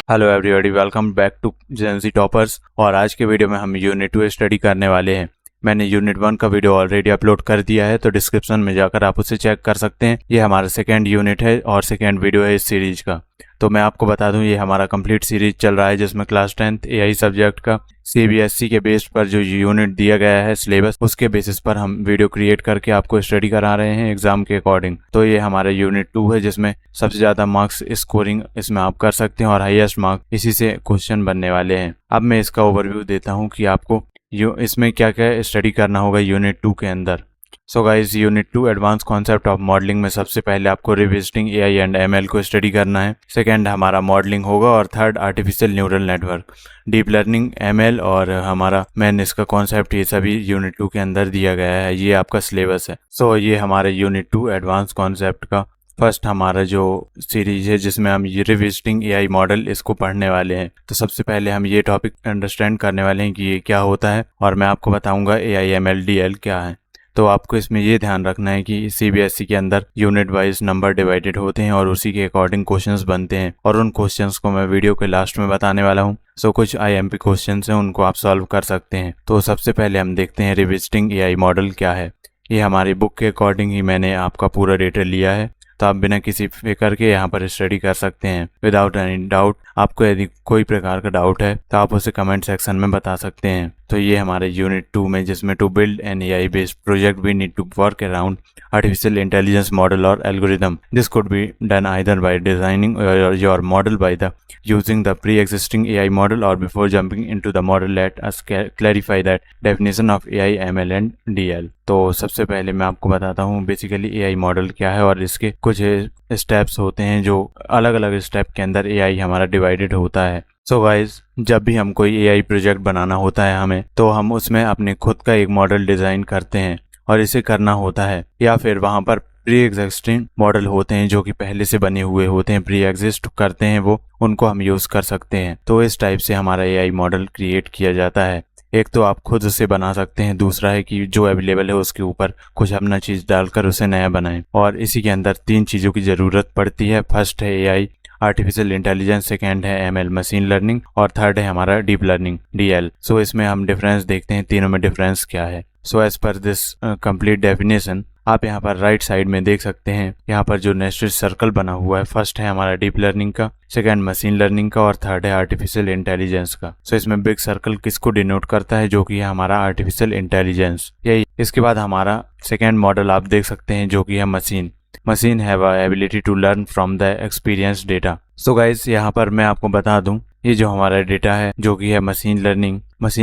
Hello everybody, welcome back to JNG toppers. और आज के वीडियो में हम यूनिट 2 स्टडी करने वाले हैं। मैंने यूनिट 1 का वीडियो ऑलरेडी अपलोड कर दिया है, तो डिस्क्रिप्शन में जाकर आप उसे चेक कर सकते हैं। ये हमारा सेकेंड यूनिट है और सेकेंड वीडियो है इस सीरीज का। तो मैं आपको बता दूं, ये हमारा कंप्लीट सीरीज चल रहा है जिसमें क्लास 10th एआई सब्जेक्ट का सीबीएसई के बेस पर जो यूनिट दिया गया है सिलेबस, उसके बेसिस पर हम वीडियो क्रिएट करके आपको स्टडी करा रहे हैं एग्जाम के अकॉर्डिंग। तो ये हमारा यूनिट 2 है जिसमें सबसे ज़्यादा मार्क्स स्कोरिंग इसमें आप कर सकते हैं और हाईएस्ट मार्क्स इसी से क्वेश्चन बनने वाले हैं। अब मैं इसका ओवरव्यू देता हूँ कि आपको इसमें क्या क्या स्टडी करना होगा यूनिट 2 के अंदर। So guys, unit 2 advance concept of modelling में सबसे पहले आपको रिविजिटिंग एआई एंड एमएल को स्टडी करना है। सेकंड हमारा मॉडलिंग होगा और third artificial neural network, deep learning, ML और हमारा मेन इसका कॉन्सेप्ट, ये सभी यूनिट 2 के अंदर दिया गया है। ये आपका सिलेबस है। सो ये हमारे यूनिट 2 एडवांस कॉन्सेप्ट का फर्स्ट हमारा जो सीरीज है जिसमें हम ये रिविजिटिंग एआई मॉडल इसको पढ़ने वाले हैं। तो सबसे पहले हम ये टॉपिक अंडरस्टैंड करने वाले हैं कि ये क्या होता है और मैं आपको बताऊंगा एआई एमएल डीएल क्या है। तो आपको इसमें ये ध्यान रखना है कि सीबीएसई के अंदर यूनिट वाइज नंबर डिवाइडेड होते हैं और उसी के अकॉर्डिंग क्वेश्चंस बनते हैं और उन क्वेश्चंस को मैं वीडियो के लास्ट में बताने वाला हूँ। सो कुछ आईएमपी क्वेश्चंस हैं, उनको आप सॉल्व कर सकते हैं। तो सबसे पहले हम देखते हैं रिविजिटिंग एआई मॉडल क्या है। ये हमारी बुक के अकॉर्डिंग ही मैंने आपका पूरा डेटा लिया है, तो आप बिना किसी फिक्र के यहाँ पर स्टडी कर सकते हैं विदाउट एनी डाउट। आपको यदि कोई प्रकार का डाउट है तो आप उसे कमेंट सेक्शन में बता सकते हैं। तो ये हमारे यूनिट 2 में जिसमें to build an AI based project we need to work around artificial intelligence model or algorithm. This could be done either by designing your model by the using the pre-existing AI model or before jumping into the model let us clarify that definition of AI, ML and DL. तो सबसे पहले मैं आपको बताता हूँ basically AI model क्या है और इसके कुछ स्टेप्स होते हैं जो अलग अलग स्टेप के अंदर AI हमारा डिवाइडेड होता है। सो गाइज, जब भी हम कोई AI प्रोजेक्ट बनाना होता है हमें, तो हम उसमें अपने खुद का एक मॉडल डिज़ाइन करते हैं और इसे करना होता है, या फिर वहाँ पर प्री एग्जिस्टिंग मॉडल होते हैं जो कि पहले से बने हुए होते हैं, प्री एग्जिस्ट करते हैं वो, उनको हम यूज़ कर सकते हैं। तो इस टाइप से हमारा एआई मॉडल क्रिएट किया जाता है। एक तो आप खुद से बना सकते हैं, दूसरा है कि जो अवेलेबल है उसके ऊपर कुछ अपना चीज़ डालकर उसे नया बनाएं। और इसी के अंदर 3 चीज़ों की ज़रूरत पड़ती है। फर्स्ट है एआई आर्टिफिशियल इंटेलिजेंस, सेकेंड है एमएल मशीन लर्निंग और थर्ड है हमारा डीप लर्निंग डीएल। सो इसमें हम डिफरेंस देखते हैं, तीनों में डिफरेंस क्या है। So as per this complete definition आप यहाँ पर राइट साइड में देख सकते हैं, यहाँ पर जो नेस्टेड सर्कल बना हुआ है, फर्स्ट है हमारा डीप लर्निंग का, सेकंड मशीन लर्निंग का और थर्ड है आर्टिफिशियल इंटेलिजेंस का। सो इसमें बिग सर्कल किसको डिनोट करता है, जो कि है हमारा आर्टिफिशियल इंटेलिजेंस यही। इसके बाद हमारा सेकेंड मॉडल आप देख सकते हैं जो कि है machine have a ability to learn from the experience data. So guys, यहाँ पर मैं आपको बता दूं, ये जो हमारा डेटा है जो कि है मशीन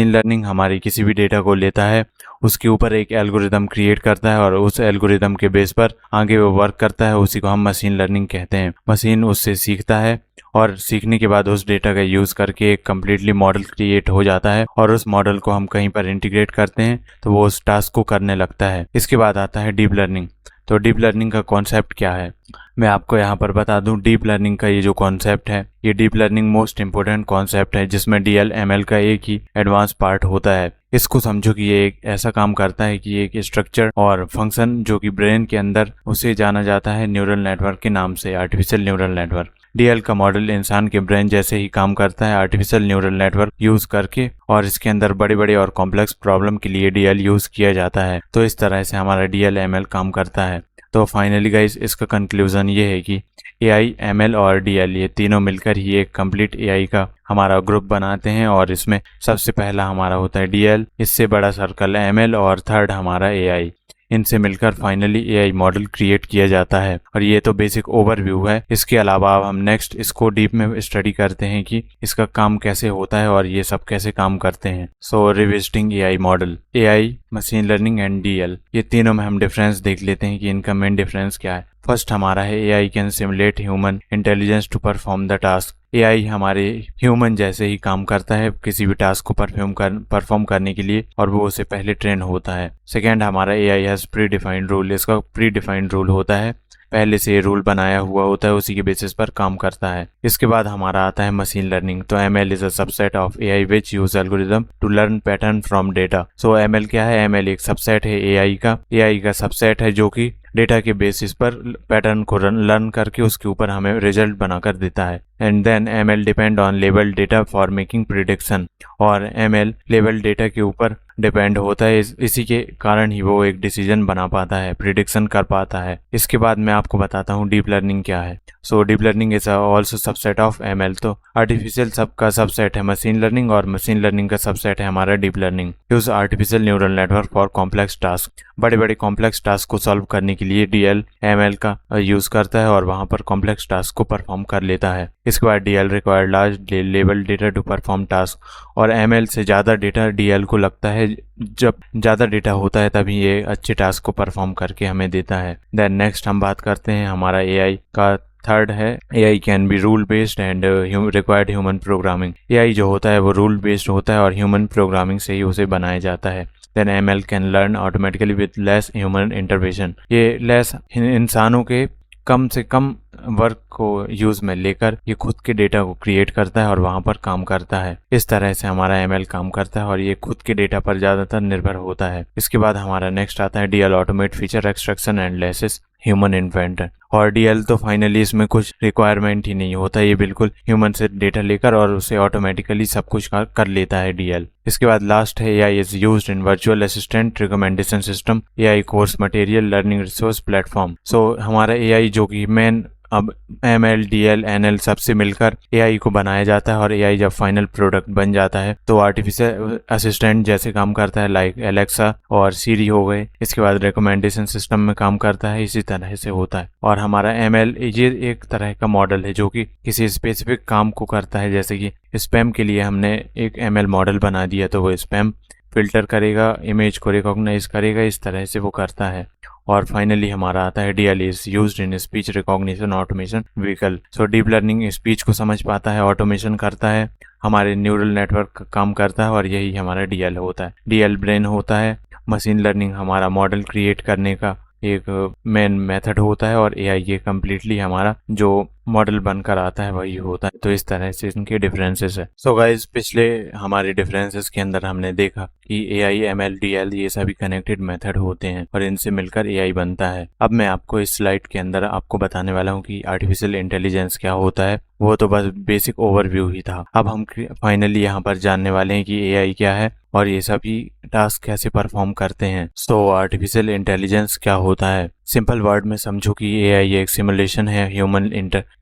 लर्निंग हमारी किसी भी डेटा को लेता है, उसके ऊपर एक एल्गोरिदम क्रिएट करता है और उस एल्गोरिदम के बेस पर आगे वो वर्क करता है, उसी को हम मशीन लर्निंग कहते हैं। मशीन उससे सीखता है और सीखने के बाद उस डेटा का यूज़ करके एक कम्प्लीटली मॉडल क्रिएट हो जाता है और उस मॉडल को हम कहीं पर इंटीग्रेट करते हैं तो वो उस टास्क को करने लगता है। इसके बाद आता है डीप लर्निंग। तो डीप लर्निंग का कॉन्सेप्ट क्या है, मैं आपको यहाँ पर बता दूं। डीप लर्निंग का ये जो कॉन्सेप्ट है, ये deep learning most important concept है जिसमें डीएल एमएल का एक ही एडवांस पार्ट होता है। इसको समझो कि ये एक ऐसा काम करता है कि एक स्ट्रक्चर और फंक्शन जो कि ब्रेन के अंदर, उसे जाना जाता है न्यूरल नेटवर्क के नाम से, आर्टिफिशियल न्यूरल नेटवर्क। डीएल का मॉडल इंसान के ब्रेन जैसे ही काम करता है आर्टिफिशियल न्यूरल नेटवर्क यूज करके, और इसके अंदर बड़े बड़े और कॉम्प्लेक्स प्रॉब्लम के लिए डीएल यूज किया जाता है। तो इस तरह से हमारा डीएल एमएल काम करता है। तो फाइनली गाइस, इसका कंक्लूजन ये है कि एआई, एमएल और डीएल ये तीनों मिलकर ही एक कंप्लीट एआई का हमारा ग्रुप बनाते हैं और इसमें सबसे पहला हमारा होता है डीएल, इससे बड़ा सर्कल एमएल और थर्ड हमारा एआई। इनसे मिलकर फाइनली एआई मॉडल क्रिएट किया जाता है। और ये तो बेसिक ओवरव्यू है। इसके अलावा अब हम नेक्स्ट इसको डीप में स्टडी करते हैं कि इसका काम कैसे होता है और ये सब कैसे काम करते हैं। So revisiting AI model, AI, machine learning and DL, ये तीनों में हम डिफरेंस देख लेते हैं कि इनका मेन डिफरेंस क्या है। फर्स्ट हमारा है AI can simulate human intelligence to perform the task. AI हमारे ह्यूमन जैसे ही काम करता है किसी भी टास्क को परफॉर्म करने के लिए, और वो उससे पहले ट्रेन होता है। सेकेंड हमारा AI has pre defined rule. इसका प्री डिफाइंड रूल होता है, पहले से रूल बनाया हुआ होता है, उसी के बेसिस पर काम करता है। इसके बाद हमारा आता है मशीन लर्निंग। तो ML is a subset of AI which use algorithm to learn pattern from data. So ML क्या है, एमएल एक सबसेट है एआई का सबसेट है जो कि डेटा के बेसिस पर पैटर्न को लर्न करके उसके ऊपर हमें रिजल्ट बनाकर देता है। And then ML depend on label data for making prediction, और ML लेबल डेटा के ऊपर डिपेंड होता है, इसी के कारण ही वो एक डिसीजन बना पाता है, प्रिडिक्शन कर पाता है। इसके बाद मैं आपको बताता हूँ डीप लर्निंग क्या है। So deep learning is also subset of ML। तो आर्टिफिशियल सब का सबसेट है मशीन लर्निंग, और मशीन लर्निंग का सबसेट है हमारा deep learning. Use artificial neural network for complex task, बड़े बड़े कॉम्प्लेक्स टास्क को सॉल्व करने के लिए DL ML का यूज करता है और वहां पर कॉम्प्लेक्स टास्क को परफॉर्म कर लेता है। इसके बाद DL required large level data to perform task, और ML से ज़्यादा डेटा DL को लगता है, जब ज़्यादा डेटा होता है तभी ये अच्छे टास्क को परफॉर्म करके हमें देता है। देन नेक्स्ट हम बात करते हैं हमारा AI का। थर्ड है AI can be rule based and required human programming. AI जो होता है वो रूल बेस्ड होता है और ह्यूमन प्रोग्रामिंग से ही उसे बनाया जाता है। Then ML can learn automatically with less human intervention, ये लेस इंसानों के कम से कम वर्क को यूज में लेकर ये खुद के डेटा को क्रिएट करता है और वहां पर काम करता है। इस तरह से हमारा ML काम करता है और ये खुद के डेटा पर ज्यादातर निर्भर होता है। इसके बाद हमारा नेक्स्ट आता है DL automate feature extraction and laces human inventor. और DL तो फाइनली इसमें कुछ रिक्वायरमेंट ही नहीं होता, ये बिल्कुल ह्यूमन से डेटा लेकर और उसे ऑटोमेटिकली सब कुछ कर लेता है DL। इसके बाद लास्ट है AI is used in virtual assistant recommendation system, AI course material learning resource platform. So हमारा AI जो कि मेन अब ML DL NL सबसे मिलकर AI को बनाया जाता है, और AI जब फाइनल प्रोडक्ट बन जाता है तो आर्टिफिशियल असिस्टेंट जैसे काम करता है, लाइक एलेक्सा और सीरी हो गए। इसके बाद रिकमेंडेशन सिस्टम में काम करता है, इसी तरह से होता है। और हमारा ML ये एक तरह का मॉडल है जो कि किसी स्पेसिफिक काम को करता है, जैसे कि स्पैम के लिए हमने एक ML मॉडल बना दिया तो वो स्पैम फिल्टर करेगा, इमेज को रिकॉग्नाइज करेगा, इस तरह से वो करता है। और फाइनली हमारा आता है DL is used in speech recognition automation vehicle. So deep learning speech को समझ पाता है, ऑटोमेशन करता है, हमारे न्यूरल नेटवर्क का काम करता है, और यही हमारा DL होता है। DL ब्रेन होता है, मशीन लर्निंग हमारा मॉडल क्रिएट करने का एक मेन मेथड होता है, और AI ये कम्प्लीटली हमारा जो मॉडल बनकर आता है वही होता है। तो इस तरह से इनके डिफरेंसेस है। सो गाइज पिछले हमारे डिफरेंसेस के अंदर हमने देखा कि AI ML DL ये सभी कनेक्टेड मेथड होते हैं और इनसे मिलकर AI बनता है। अब मैं आपको इस स्लाइड के अंदर आपको बताने वाला हूँ कि आर्टिफिशियल इंटेलिजेंस क्या होता है। वो तो बस बेसिक ओवरव्यू ही था। अब हम फाइनली यहाँ पर जानने वाले हैं कि AI क्या है और ये सभी टास्क कैसे परफॉर्म करते हैं। सो आर्टिफिशियल इंटेलिजेंस क्या होता है? सिंपल वर्ड में समझो कि AI एक सिमुलेशन है ह्यूमन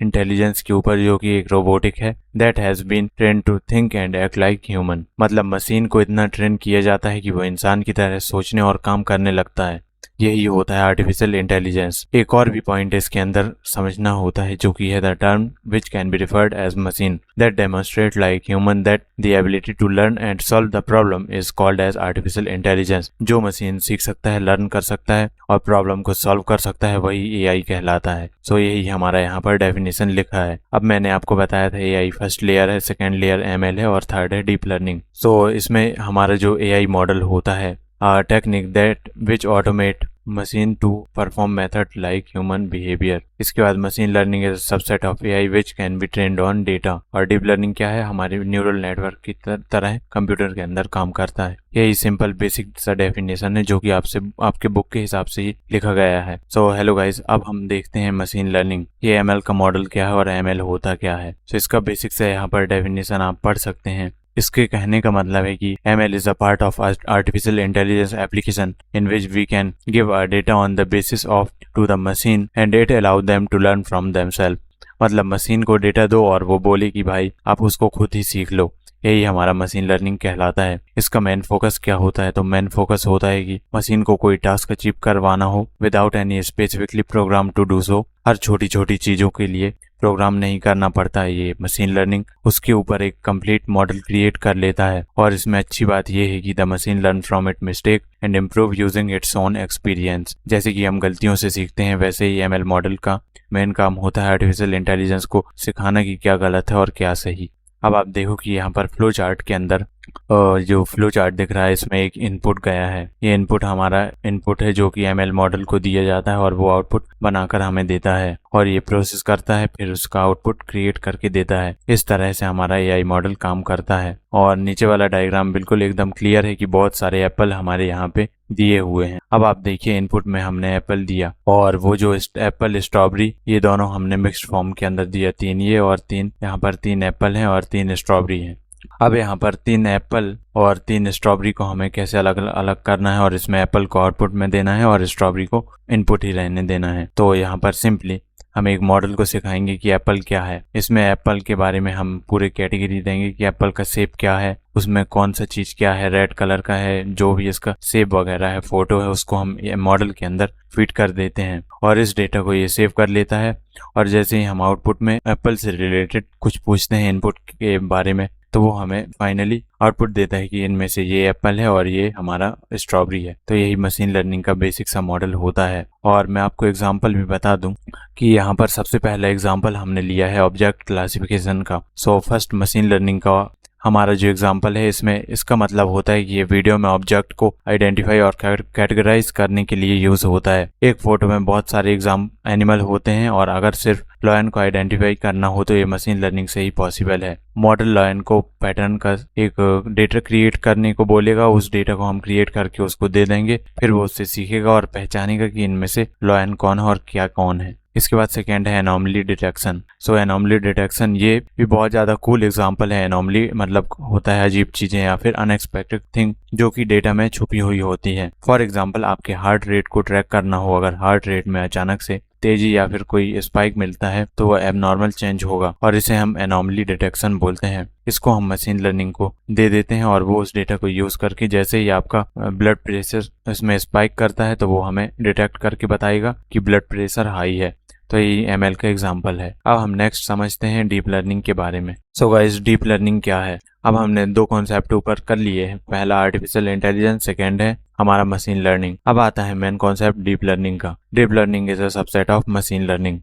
इंटेलिजेंस के ऊपर, जो कि एक रोबोटिक है that has been train to think and act like human. मतलब मशीन को इतना ट्रेन किया जाता है कि वो इंसान की तरह सोचने और काम करने लगता है। यही होता है आर्टिफिशियल इंटेलिजेंस। एक और भी पॉइंट इसके अंदर समझना होता है, जो कि है the term which can be referred as machine that demonstrate like human that the ability to learn and solve the problem is called as artificial intelligence. जो मशीन सीख सकता है, लर्न कर सकता है और प्रॉब्लम को सॉल्व कर सकता है, वही AI कहलाता है। सो यही हमारा यहाँ पर डेफिनेशन लिखा है। अब मैंने आपको बताया था AI फर्स्ट लेयर है, सेकेंड लेयर ML है और थर्ड है डीप लर्निंग। सो इसमें हमारा जो AI मॉडल होता है technique that which automate machine to perform method like human behaviour. इसके बाद machine learning is subset of AI which can be trained on data. और डीप लर्निंग क्या है? हमारे न्यूरल नेटवर्क की तरह कंप्यूटर के अंदर काम करता है। यही सिंपल बेसिक सा डेफिनेशन है जो कि आपसे आपके बुक के हिसाब से ही लिखा गया है। सो हेलो गाइस, अब हम देखते हैं मशीन लर्निंग, ये ML का मॉडल क्या है और ML होता क्या है। सो इसका बेसिक से यहाँ पर डेफिनेशन आप पढ़ सकते हैं। इसके कहने का मतलब है कि ML is a part of artificial intelligence application in which we can give our data on the basis of to the machine and it allow them to learn from themselves। मतलब मशीन को data दो और वो बोले कि भाई आप उसको खुद ही सीख लो। यही हमारा मशीन लर्निंग कहलाता है। इसका मेन फोकस क्या होता है? तो मेन फोकस होता है कि मशीन को कोई टास्क अचीव करवाना हो without any specifically program to do so. हर छोटी छोटी चीजों के लिए प्रोग्राम नहीं करना पड़ता है। ये मशीन लर्निंग उसके ऊपर एक कंप्लीट मॉडल क्रिएट कर लेता है। और इसमें अच्छी बात यह है कि the machine learn from it mistake and improve using its own experience. जैसे कि हम गलतियों से सीखते हैं, वैसे ही ML मॉडल का मेन काम होता है आर्टिफिशियल इंटेलिजेंस को सिखाना कि क्या गलत है और क्या सही। अब आप देखो कि यहाँ पर फ्लो चार्ट के अंदर जो फ्लो चार्ट दिख रहा है इसमें एक इनपुट गया है। ये इनपुट हमारा इनपुट है जो कि एमएल मॉडल को दिया जाता है और वो आउटपुट बनाकर हमें देता है और ये प्रोसेस करता है, फिर उसका आउटपुट क्रिएट करके देता है। इस तरह से हमारा एआई मॉडल काम करता है। और नीचे वाला डायग्राम बिल्कुल एकदम क्लियर है कि बहुत सारे एप्पल हमारे यहाँ पे दिए हुए हैं। अब आप देखिए इनपुट में हमने एप्पल दिया और वो जो एप्पल स्ट्रॉबेरी ये दोनों हमने मिक्स्ड फॉर्म के अंदर दिया। 3 ये और 3 यहाँ पर 3 एप्पल हैं और 3 स्ट्रॉबेरी हैं। अब यहाँ पर 3 एप्पल और 3 स्ट्रॉबेरी को हमें कैसे अलग अलग करना है और इसमें एप्पल को आउटपुट में देना है और स्ट्रॉबेरी को इनपुट ही रहने देना है। तो यहाँ पर सिंपली हम एक मॉडल को सिखाएंगे कि एप्पल क्या है। इसमें एप्पल के बारे में हम पूरे कैटेगरी देंगे कि एप्पल का शेप क्या है, उसमें कौन सा चीज क्या है, रेड कलर का है, जो भी इसका शेप वगैरह है, फोटो है, उसको हम मॉडल के अंदर फिट कर देते हैं और इस डेटा को ये सेव कर लेता है। और जैसे ही हम आउटपुट में एप्पल से रिलेटेड कुछ पूछते हैं इनपुट के बारे में तो वो हमें फाइनली आउटपुट देता है कि इनमें से ये एप्पल है और ये हमारा स्ट्रॉबेरी है। तो यही मशीन लर्निंग का बेसिक सा मॉडल होता है। और मैं आपको एग्जांपल भी बता दूं कि यहाँ पर सबसे पहला एग्जांपल हमने लिया है ऑब्जेक्ट क्लासिफिकेशन का। सो फर्स्ट मशीन लर्निंग का हमारा जो एग्जांपल है इसमें इसका मतलब होता है कि ये वीडियो में ऑब्जेक्ट को आइडेंटिफाई और कैटेगराइज करने के लिए यूज होता है। एक फोटो में बहुत सारे एनिमल होते हैं और अगर सिर्फ लॉयन को आइडेंटिफाई करना हो तो ये मशीन लर्निंग से ही पॉसिबल है। मॉडल लॉयन को पैटर्न का एक डेटा क्रिएट करने को बोलेगा, उस डेटा को हम क्रिएट करके उसको दे देंगे, फिर वो उससे सीखेगा और पहचानेगा कि इनमें से लॉयन कौन है और क्या कौन है। इसके बाद सेकेंड है एनॉमली डिटेक्शन। सो एनॉमली डिटेक्शन ये भी बहुत ज़्यादा कूल एग्जांपल है। एनॉमली मतलब होता है अजीब चीज़ें या फिर अनएक्सपेक्टेड थिंग जो कि डेटा में छुपी हुई होती है। फॉर एग्जांपल आपके हार्ट रेट को ट्रैक करना हो, अगर हार्ट रेट में अचानक से तेजी या फिर कोई स्पाइक मिलता है तो वह एबनॉर्मल चेंज होगा और इसे हम एनॉमली डिटेक्शन बोलते हैं। इसको हम मशीन लर्निंग को दे देते हैं और वो उस डेटा को यूज करके जैसे ही आपका ब्लड प्रेशर इसमें स्पाइक करता है तो वो हमें डिटेक्ट करके बताएगा कि ब्लड प्रेशर हाई है। तो ये एमएल का एग्जांपल है। अब हम नेक्स्ट समझते हैं डीप लर्निंग के बारे में। सो गाइस डीप लर्निंग क्या है? अब हमने 2 कॉन्सेप्ट ऊपर कर लिए हैं। पहला आर्टिफिशियल इंटेलिजेंस, सेकेंड है हमारा मशीन लर्निंग। अब आता है मेन कॉन्सेप्ट डीप लर्निंग का। Deep learning is a subset of machine learning.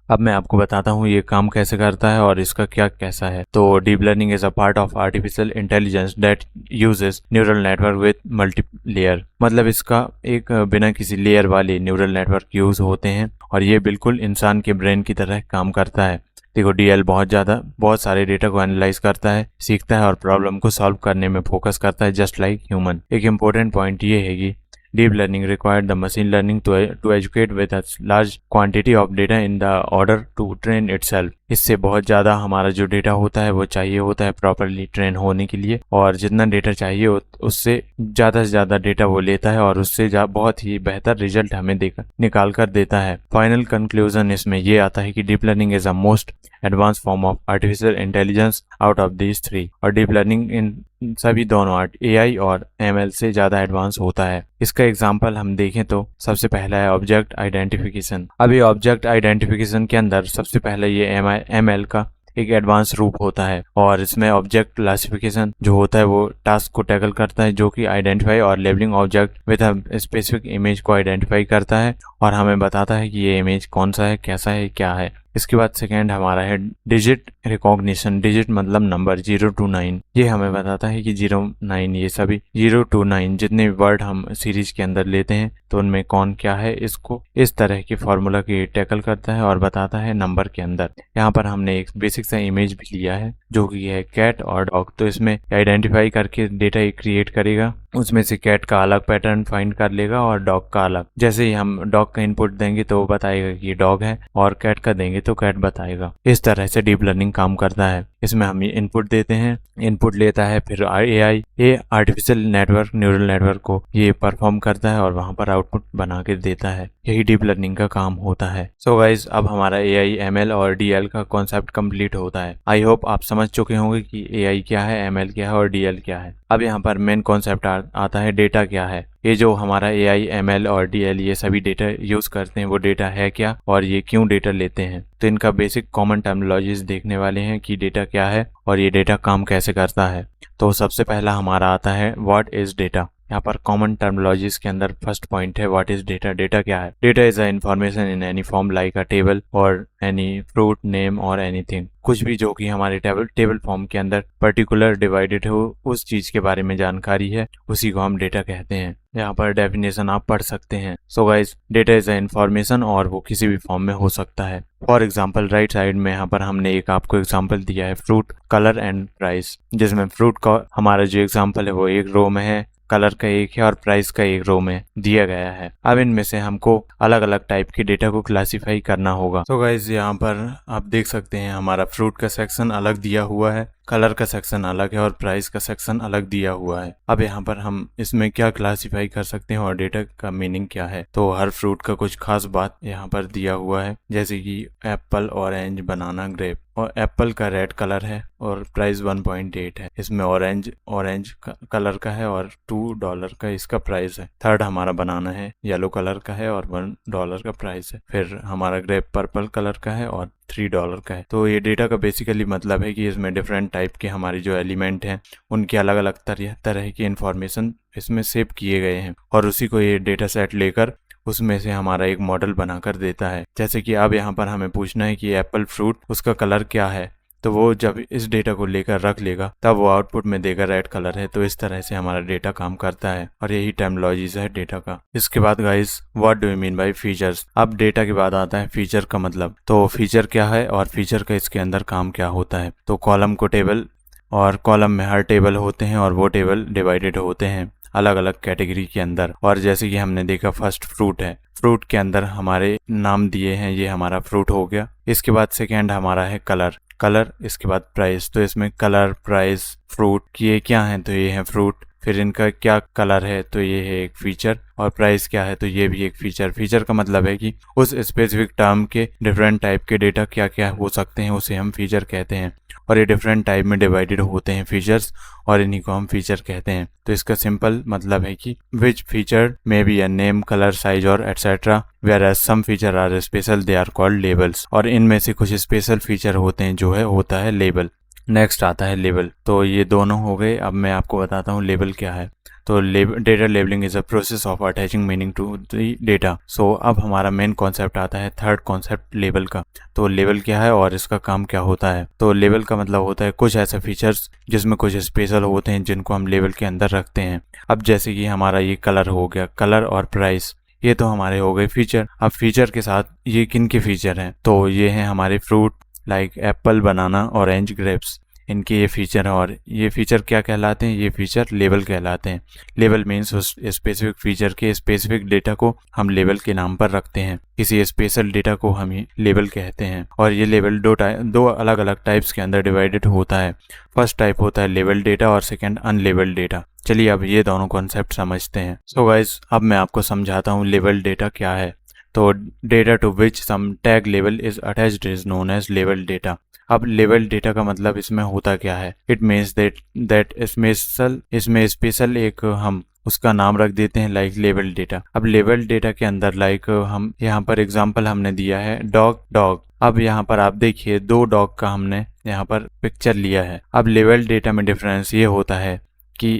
अब मैं आपको बताता हूँ ये काम कैसे करता है और इसका क्या कैसा है। तो deep learning is a part of artificial intelligence that uses neural network with multi layer. मतलब इसका एक बिना किसी लेयर वाले न्यूरल नेटवर्क यूज होते हैं और ये बिल्कुल इंसान के ब्रेन की तरह काम करता है। देखो डीएल बहुत सारे डेटा को एनालाइज करता है, सीखता है और प्रॉब्लम को सॉल्व करने में फोकस करता है जस्ट लाइक ह्यूमन। एक इम्पोर्टेंट पॉइंट ये है कि deep learning required the machine learning to educate with a large quantity of data in the order to train itself। इससे बहुत ज़्यादा हमारा जो डेटा होता है वो चाहिए होता है प्रॉपरली ट्रेन होने के लिए, और जितना डेटा चाहिए उससे ज़्यादा से ज़्यादा डेटा वो लेता है और उससे बहुत ही बेहतर रिजल्ट हमें निकाल कर देता है। फाइनल कंक्लूजन इसमें ये आता है कि deep learning is a most advance form of artificial intelligence out of these 3। और डीप लर्निंग इन सभी दोनों एआई और एमएल से ज़्यादा एडवांस होता है। इसका एग्जांपल हम देखें तो सबसे पहला है ऑब्जेक्ट आइडेंटिफिकेशन। अब ये ऑब्जेक्ट आइडेंटिफिकेशन के अंदर सबसे पहले ये एमएल का एक एडवांस रूप होता है और इसमें ऑब्जेक्ट क्लासिफिकेशन जो होता है वो टास्क को टैकल करता है जो कि आइडेंटिफाई और labelling object with a specific image को आइडेंटिफाई करता है और हमें बताता है कि ये इमेज कौन सा है, कैसा है, क्या है। इसके बाद सेकेंड हमारा है डिजिट रिकॉग्निशन। डिजिट मतलब नंबर 0 to 9। ये हमें बताता है कि 0 9 ये सभी 0 to 9 जितने वर्ड हम सीरीज के अंदर लेते हैं तो उनमें कौन क्या है, इसको इस तरह की फॉर्मूला की टैकल करता है और बताता है नंबर के अंदर। यहाँ पर हमने एक बेसिक सा इमेज भी लिया है जो कि है कैट और डॉग। तो इसमें आइडेंटिफाई करके डेटा क्रिएट करेगा, उसमें से कैट का अलग पैटर्न फाइंड कर लेगा और डॉग का अलग। जैसे ही हम डॉग का इनपुट देंगे तो वो बताएगा कि ये डॉग है और कैट का देंगे तो कैट बताएगा। इस तरह से डीप लर्निंग काम करता है। इसमें हम इनपुट देते हैं, इनपुट लेता है, फिर एआई ये आर्टिफिशियल नेटवर्क न्यूरल नेटवर्क को ये परफॉर्म करता है और वहां पर आउटपुट बना के देता है। यही डीप लर्निंग का काम होता है। सो गाइज अब हमारा एआई एमएल और डीएल का कॉन्सेप्ट कंप्लीट होता है। आई होप आप समझ चुके होंगे कि एआई क्या है, एमएल क्या है और डीएल क्या है। अब यहाँ पर मेन कॉन्सेप्ट आता है डेटा क्या है। ये जो हमारा एआई एमएल और डीएल ये सभी डेटा यूज करते हैं वो डेटा है क्या और ये क्यों डेटा लेते हैं। तो इनका बेसिक कॉमन टर्मिनोलॉजीज देखने वाले हैं कि डेटा क्या है और ये डेटा काम कैसे करता है। तो सबसे पहला हमारा आता है व्हाट इज डेटा। यहाँ पर कॉमन टर्मिनोलॉजीज के अंदर फर्स्ट पॉइंट है व्हाट इज डेटा। डेटा क्या है? Data is a information in any form like a table और एनी फ्रूट नेम और एनीथिंग। कुछ भी जो कि हमारे टेबल फॉर्म के अंदर पर्टिकुलर डिवाइडेड हो उस चीज के बारे में जानकारी है, उसी को हम डेटा कहते हैं। यहाँ पर डेफिनेशन आप पढ़ सकते हैं। So guys, data is a information और वो किसी भी फॉर्म में हो सकता है। फॉर एग्जाम्पल राइट साइड में यहाँ पर हमने एक आपको एग्जाम्पल दिया है फ्रूट, कलर एंड प्राइस, जिसमें फ्रूट का हमारा जो एग्जाम्पल है वो एक रो में है, कलर का एक है और प्राइस का एक रो में दिया गया है। अब इनमें से हमको अलग अलग टाइप के डेटा को क्लासिफाई करना होगा। तो गाइस यहाँ पर आप देख सकते हैं हमारा फ्रूट का सेक्शन अलग दिया हुआ है, कलर का सेक्शन अलग है और प्राइस का सेक्शन अलग दिया हुआ है। अब यहाँ पर हम इसमें क्या क्लासिफाई कर सकते हैं और डेटा का मीनिंग क्या है, तो हर फ्रूट का कुछ खास बात यहाँ पर दिया हुआ है, जैसे कि एप्पल, ऑरेंज, बनाना, ग्रेप। और एप्पल का रेड कलर है और प्राइस 1.8 है। इसमें ऑरेंज कलर का है और $2 का इसका प्राइस है। थर्ड हमारा बनाना है, येलो कलर का है और $1 का प्राइस है। फिर हमारा ग्रेप पर्पल कलर का है और $3 का है। तो ये डेटा का बेसिकली मतलब है कि इसमें डिफरेंट टाइप के हमारी जो एलिमेंट हैं उनके अलग अलग तरह की इंफॉर्मेशन इसमें सेव किए गए हैं और उसी को ये डेटा सेट लेकर उसमें से हमारा एक मॉडल बनाकर देता है। जैसे कि अब यहाँ पर हमें पूछना है कि एप्पल फ्रूट उसका कलर क्या है, तो वो जब इस डेटा को लेकर रख लेगा तब वो आउटपुट में देगा रेड कलर है। तो इस तरह से हमारा डेटा काम करता है और यही टर्मिनोलॉजीज है डेटा का। इसके बाद guys, what do you mean by features. अब डेटा के बाद आता है फीचर का मतलब। तो फीचर क्या है और फीचर का इसके अंदर काम क्या होता है। तो कॉलम को टेबल, और कॉलम में हर टेबल होते हैं और वो टेबल डिवाइडेड होते हैं अलग अलग कैटेगरी के अंदर। और जैसे कि हमने देखा फर्स्ट फ्रूट है, फ्रूट के अंदर हमारे नाम दिए हैं, ये हमारा फ्रूट हो गया। इसके बाद सेकेंड हमारा है कलर, इसके बाद प्राइस। तो इसमें कलर, प्राइस, फ्रूट की ये क्या है, तो ये है फ्रूट। फिर इनका क्या कलर है, तो ये है एक फीचर। और प्राइस क्या है, तो ये भी एक फीचर। फीचर का मतलब है कि उस स्पेसिफिक टर्म के डिफरेंट टाइप के डेटा क्या क्या हो सकते हैं, उसे हम फीचर कहते हैं। और ये डिफरेंट टाइप में डिवाइडेड होते हैं फीचर्स, और इन्हीं को हम फीचर कहते हैं। तो इसका सिंपल मतलब है कि which feature may be a name, colour, size और etcetera, whereas some feature are special, they are called labels। और इनमें से कुछ स्पेशल फीचर होते हैं जो है होता है लेबल। नेक्स्ट आता है लेबल। तो ये दोनों हो गए। अब मैं आपको बताता हूँ लेबल क्या है। तो data labelling is a process of attaching meaning to the data. So अब हमारा मेन कॉन्सेप्ट आता है थर्ड कॉन्सेप्ट लेबल का। तो लेबल क्या है और इसका काम क्या होता है। तो लेबल का मतलब होता है कुछ ऐसे फीचर्स जिसमें कुछ स्पेशल होते हैं जिनको हम लेबल के अंदर रखते हैं। अब जैसे कि हमारा ये कलर हो गया, कलर और प्राइस, ये तो हमारे हो गए फीचर। अब फीचर के साथ ये किन के फीचर हैं, तो ये हैं हमारे फ्रूट लाइक एप्पल, बनाना, ऑरेंज, ग्रेप्स, इनके ये फीचर हैं। और ये फीचर क्या कहलाते हैं, ये फीचर लेबल कहलाते हैं। लेबल मीन्स उस स्पेसिफिक फीचर के स्पेसिफिक डेटा को हम लेबल के नाम पर रखते हैं। किसी स्पेशल डेटा को हम ही लेबल कहते हैं। और ये लेबल दो अलग अलग टाइप्स के अंदर डिवाइडेड होता है। फर्स्ट टाइप होता है लेबल डेटा और सेकेंड अनलेबल्ड डेटा। चलिए अब ये दोनों कॉन्सेप्ट समझते हैं। सो गाइस, अब मैं आपको समझाता हूँ लेबल डेटा क्या है। तो data to which some tag label is attached is known as label data. अब लेबल डेटा का मतलब इसमें होता क्या है। इट मीन्स दैट इसमें स्पेशल एक हम उसका नाम रख देते हैं लाइक लेबल डेटा। अब लेबल डेटा के अंदर लाइक हम यहाँ पर एग्जांपल हमने दिया है डॉग। अब यहाँ पर आप देखिए 2 डॉग का हमने यहाँ पर पिक्चर लिया है। अब लेबल डेटा में डिफरेंस ये होता है कि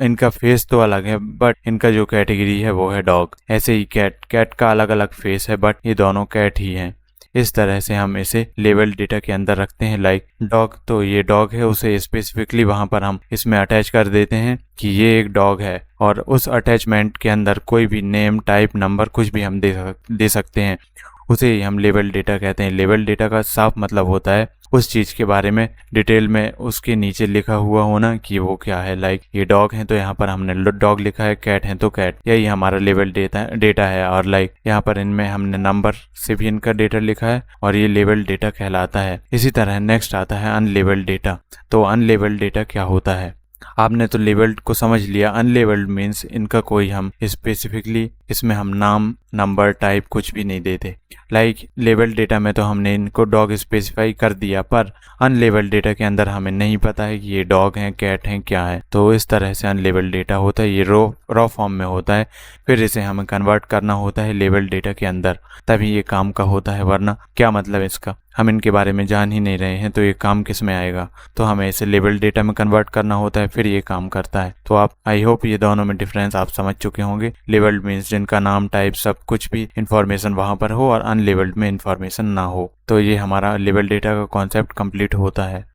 इनका फेस तो अलग है बट इनका जो कैटेगरी है वो है डॉग। ऐसे ही कैट का अलग अलग फेस है बट ये दोनों कैट ही हैं। इस तरह से हम इसे लेबल डेटा के अंदर रखते हैं लाइक डॉग, तो ये डॉग है, उसे स्पेसिफिकली वहां पर हम इसमें अटैच कर देते हैं कि ये एक डॉग है। और उस अटैचमेंट के अंदर कोई भी नेम, टाइप, नंबर कुछ भी हम दे सकते हैं, उसे ही हम लेबल डेटा कहते हैं। लेबल डेटा का साफ मतलब होता है उस चीज के बारे में डिटेल में उसके नीचे लिखा हुआ होना कि वो क्या है। लाइक ये डॉग है तो यहाँ पर हमने डॉग लिखा है, कैट है तो कैट, यही हमारा लेबल डेटा है। और लाइक यहाँ पर इनमें हमने नंबर से भी इनका डेटा लिखा है और ये लेबल डेटा कहलाता है। इसी तरह नेक्स्ट आता है अनलेबल्ड डेटा। तो अनलेबल्ड डेटा क्या होता है। आपने तो लेबल्ड को समझ लिया, अनलेबल्ड मीन्स इनका कोई हम स्पेसिफिकली इसमें हम नंबर, टाइप कुछ भी नहीं देते। लाइक लेबल डेटा में तो हमने इनको डॉग स्पेसिफाई कर दिया, पर अनलेबल डेटा के अंदर हमें नहीं पता है कि ये डॉग है, कैट है, क्या है। तो इस तरह से अनलेबल डेटा होता है, ये रॉ फॉर्म में होता है, फिर इसे हमें कन्वर्ट करना होता है लेबल डेटा के अंदर, तभी ये काम का होता है। वरना क्या मतलब इसका, हम इनके बारे में जान ही नहीं रहे हैं तो ये काम किस में आएगा। तो हमें इसे लेबल डेटा में कन्वर्ट करना होता है, फिर ये काम करता है। तो आप आई होप ये दोनों में डिफरेंस आप समझ चुके होंगे। लेबल्ड मीन्स जिनका नाम, टाइप, सब कुछ भी इंफॉर्मेशन वहां पर हो, और अनलेबल्ड में इंफॉर्मेशन ना हो। तो ये हमारा लेबल डेटा का कॉन्सेप्ट कंप्लीट होता है।